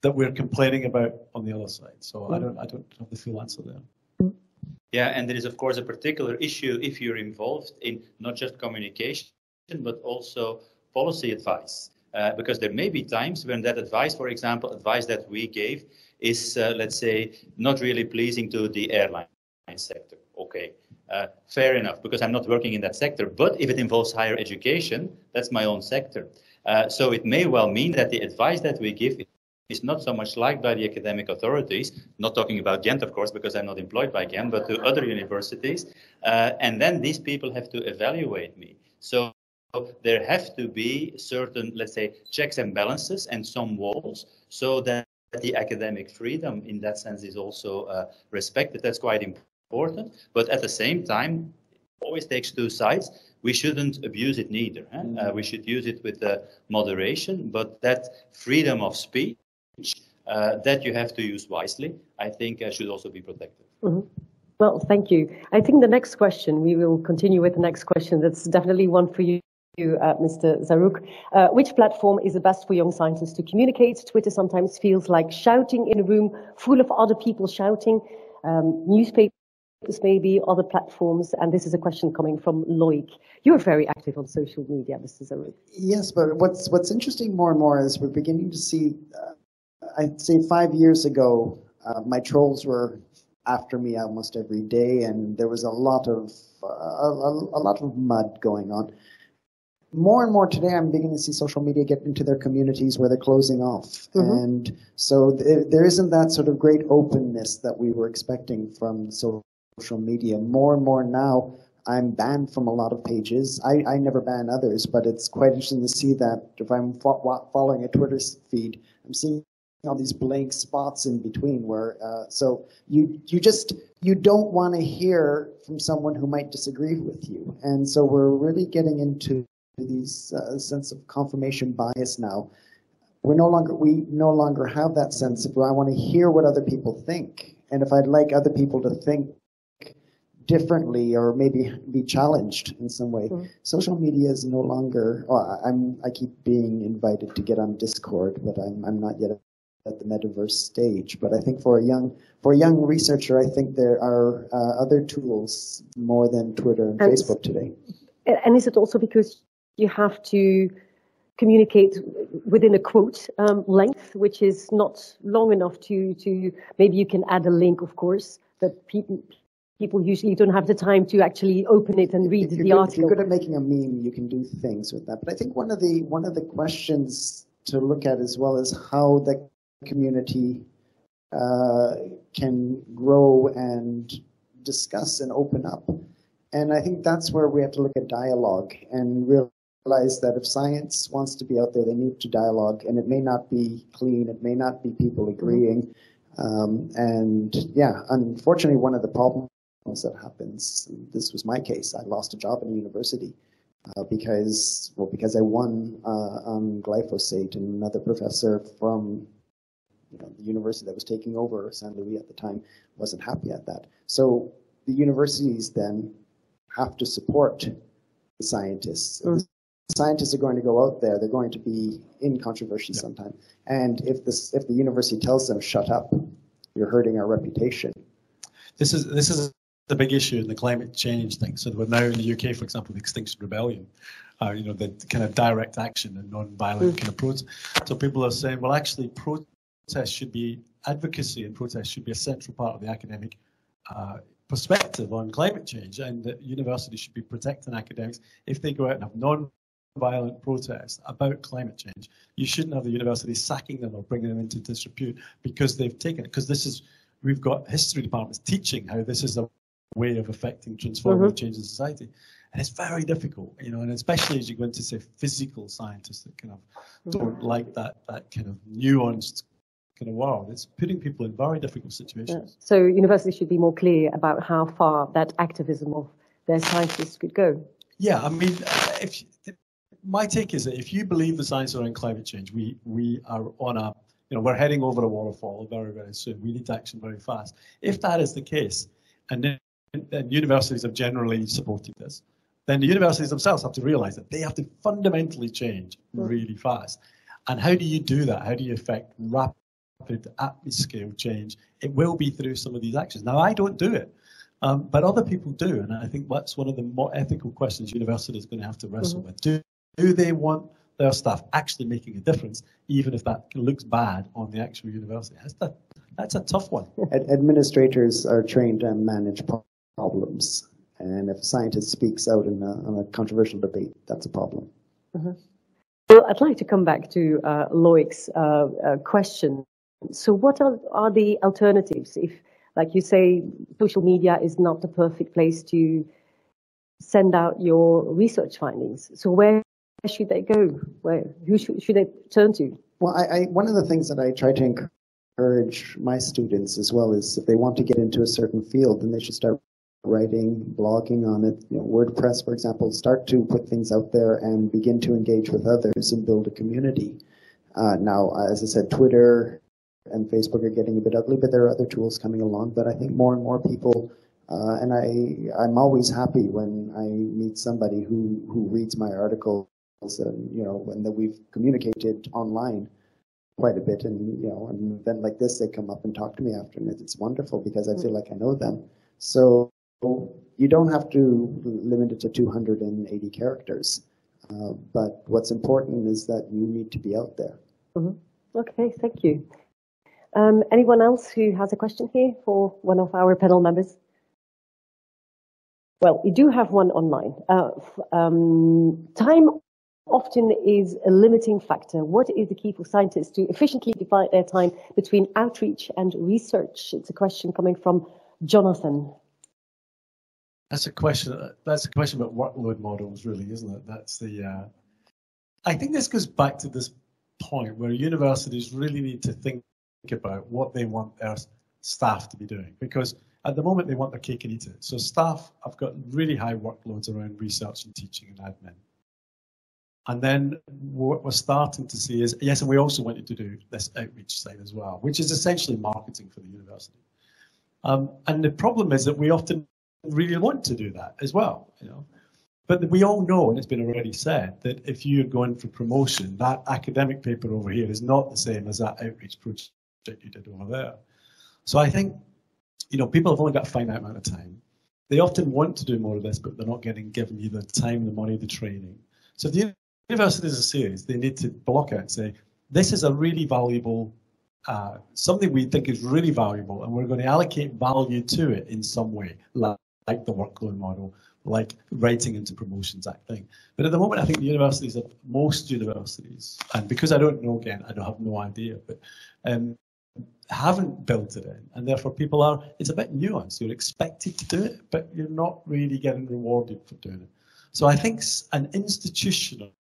that we're complaining about on the other side. So I don't have the full answer there. Yeah, and there is of course a particular issue if you're involved in not just communication, but also policy advice. Because there may be times when that advice, for example, advice that we gave is, let's say, not really pleasing to the airline sector. Okay, fair enough, because I'm not working in that sector. But if it involves higher education, that's my own sector. So it may well mean that the advice that we give is not so much liked by the academic authorities, not talking about Ghent, of course, because I'm not employed by Ghent, but to other universities. And then these people have to evaluate me. So there have to be certain, let's say, checks and balances and some walls so that the academic freedom in that sense is also respected. That's quite important. But at the same time, it always takes two sides. We shouldn't abuse it neither. We should use it with moderation, but that freedom of speech that you have to use wisely, I think should also be protected. Mm-hmm. Well, thank you. I think the next question, we will continue with the next question. That's definitely one for you, Mr. Zaruk. Which platform is the best for young scientists to communicate? Twitter sometimes feels like shouting in a room full of other people shouting. Newspapers maybe, other platforms. And this is a question coming from Loic. You're very active on social media, Mr. Zaruk. Yes, but what's interesting more and more is we're beginning to see, I'd say 5 years ago, my trolls were after me almost every day, and there was a lot of mud going on. More and more today, I'm beginning to see social media get into their communities where they're closing off. Mm-hmm. And so there isn't that sort of great openness that we were expecting from social media. More and more now, I'm banned from a lot of pages. I never ban others, but it's quite interesting to see that if I'm following a Twitter feed, I'm seeing all these blank spots in between where, so you don't want to hear from someone who might disagree with you. And so we're really getting into these sense of confirmation bias now. We no longer have that sense of, well, I want to hear what other people think. And if I'd like other people to think differently or maybe be challenged in some way, social media is no longer, I keep being invited to get on Discord, but I'm not yet at the metaverse stage. But I think for a young researcher, I think there are other tools more than Twitter and Facebook today. And is it also because you have to communicate within a quote length, which is not long enough to maybe you can add a link, of course, but people usually don't have the time to actually open it and read the article. If you're good at making a meme, you can do things with that. But I think one of the questions to look at as well is how the community can grow and discuss and open up. And I think that's where we have to look at dialogue and realize that if science wants to be out there, they need to dialogue, and it may not be clean, it may not be people agreeing. And yeah, unfortunately, one of the problems that happens, this was my case, I lost a job in a university because I won on glyphosate, and another professor from the university that was taking over, St. Louis at the time, wasn't happy at that. So the universities then have to support the scientists. The scientists are going to go out there, they're going to be in controversy sometime. And if the university tells them, shut up, you're hurting our reputation. This is the big issue in the climate change thing. So we're now in the UK, for example, the Extinction Rebellion, the kind of direct action and non-violent kind of protest. So people are saying, well, actually, advocacy and protest should be a central part of the academic perspective on climate change, and that universities should be protecting academics if they go out and have non-violent protests about climate change. You shouldn't have the university sacking them or bringing them into disrepute because they've taken it. Because we've got history departments teaching how this is a way of affecting transformative change in society, and it's very difficult, and especially as you go into, say, physical scientists that kind of don't like that kind of nuanced kind of world. It's putting people in very difficult situations. So universities should be more clear about how far that activism of their scientists could go. Yeah, I mean, my take is that if you believe the science around climate change, we are on we're heading over a waterfall very, very soon. We need to action very fast. If that is the case, and universities have generally supported this, then the universities themselves have to realize that they have to fundamentally change really fast. And how do you do that? How do you affect rapid at this scale change, it will be through some of these actions. Now, I don't do it, but other people do, and I think that's one of the more ethical questions universities are going to have to wrestle with. Do they want their staff actually making a difference, even if that looks bad on the actual university? That's a tough one. Administrators are trained to manage problems, and if a scientist speaks out on a controversial debate, that's a problem. Well, I'd like to come back to Loic's question. So what are the alternatives if, like you say, social media is not the perfect place to send out your research findings? So where should they go? Who should they turn to? Well, one of the things that I try to encourage my students as well is if they want to get into a certain field, then they should start writing, blogging on it. WordPress, for example, start to put things out there and begin to engage with others and build a community. Now, as I said, Twitter and Facebook are getting a bit ugly, but there are other tools coming along. But I think more and more people, and I'm always happy when I meet somebody who reads my articles, and that we've communicated online quite a bit, and an event like this, they come up and talk to me after, and it's wonderful because I feel like I know them. So you don't have to limit it to 280 characters, but what's important is that you need to be out there. Okay, thank you. Anyone else who has a question here for one of our panel members? Well, we do have one online. Time often is a limiting factor. What is the key for scientists to efficiently divide their time between outreach and research? It's a question coming from Jonathan. That's a question about workload models, really, isn't it? That's the. I think this goes back to this point where universities really need to think about what they want their staff to be doing, because at the moment they want their cake and eat it. So staff have got really high workloads around research and teaching and admin. And then what we're starting to see is, yes, and we also want you to do this outreach side as well, which is essentially marketing for the university. And the problem is that we often really want to do that as well, But we all know, and it's been already said, that if you're going for promotion, that academic paper over here is not the same as that outreach project you did over there. So I think, people have only got a finite amount of time. They often want to do more of this, but they're not getting given either the time, the money, the training. So the universities are serious. They need to block out and say, this is a really valuable, something we think is really valuable, and we're going to allocate value to it in some way, like the workload model, like writing into promotions, that thing. But at the moment, I think most universities, and because I don't know Ghent, I have no idea, but haven't built it in, and therefore it's a bit nuanced. You're expected to do it, but you're not really getting rewarded for doing it. So I think an institutional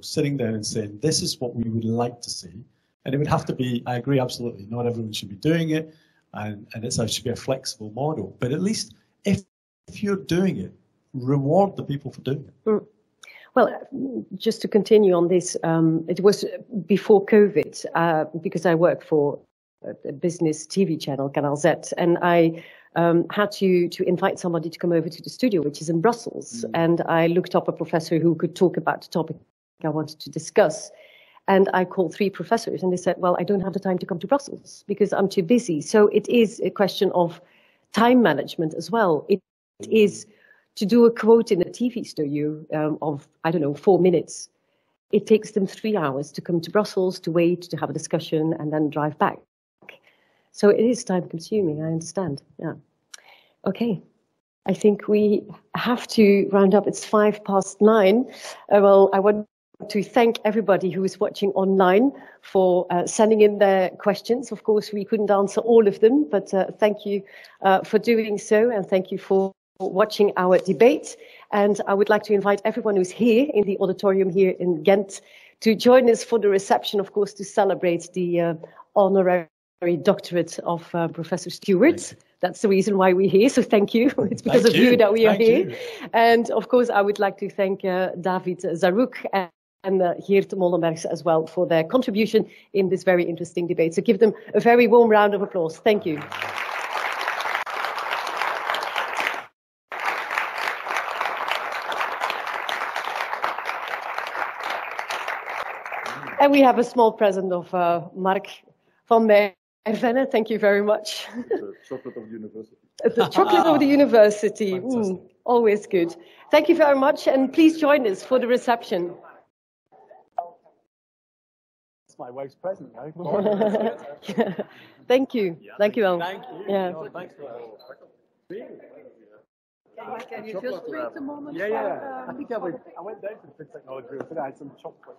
sitting down and saying, this is what we would like to see, and it would have to be, I agree absolutely, not everyone should be doing it, and it should be a flexible model, but at least if you're doing it, reward the people for doing it. Well, just to continue on this, it was before COVID, because I work for a business TV channel, Canal Z, and I had to invite somebody to come over to the studio, which is in Brussels. And I looked up a professor who could talk about the topic I wanted to discuss. And I called 3 professors, and they said, well, I don't have the time to come to Brussels because I'm too busy. So it is a question of time management as well. It is to do a quote in a TV studio of, 4 minutes. It takes them 3 hours to come to Brussels, to wait, to have a discussion, and then drive back. So it is time consuming, I understand. Yeah. Okay. I think we have to round up. It's 9:05. Well, I want to thank everybody who is watching online for sending in their questions. Of course, we couldn't answer all of them, but thank you for doing so, and thank you for watching our debate. And I would like to invite everyone who's here in the auditorium here in Ghent to join us for the reception, of course, to celebrate the honorary doctorate of Professor Stewart. That's the reason why we're here, so thank you. It's because of you that we are here. And of course, I would like to thank David Zaruk and Geert Molenberghs as well for their contribution in this very interesting debate. So give them a very warm round of applause. Thank you. And we have a small present of Mark From Venne, thank you very much. The chocolate of the university. The chocolate of the university, always good. Thank you very much, and please join us for the reception. It's my wife's present now. Thank you. Thank you, Al. Thank you. Yeah. No, thanks for Can you just wait a moment? Yeah. I think I went down to the food technology room today. I had some chocolate.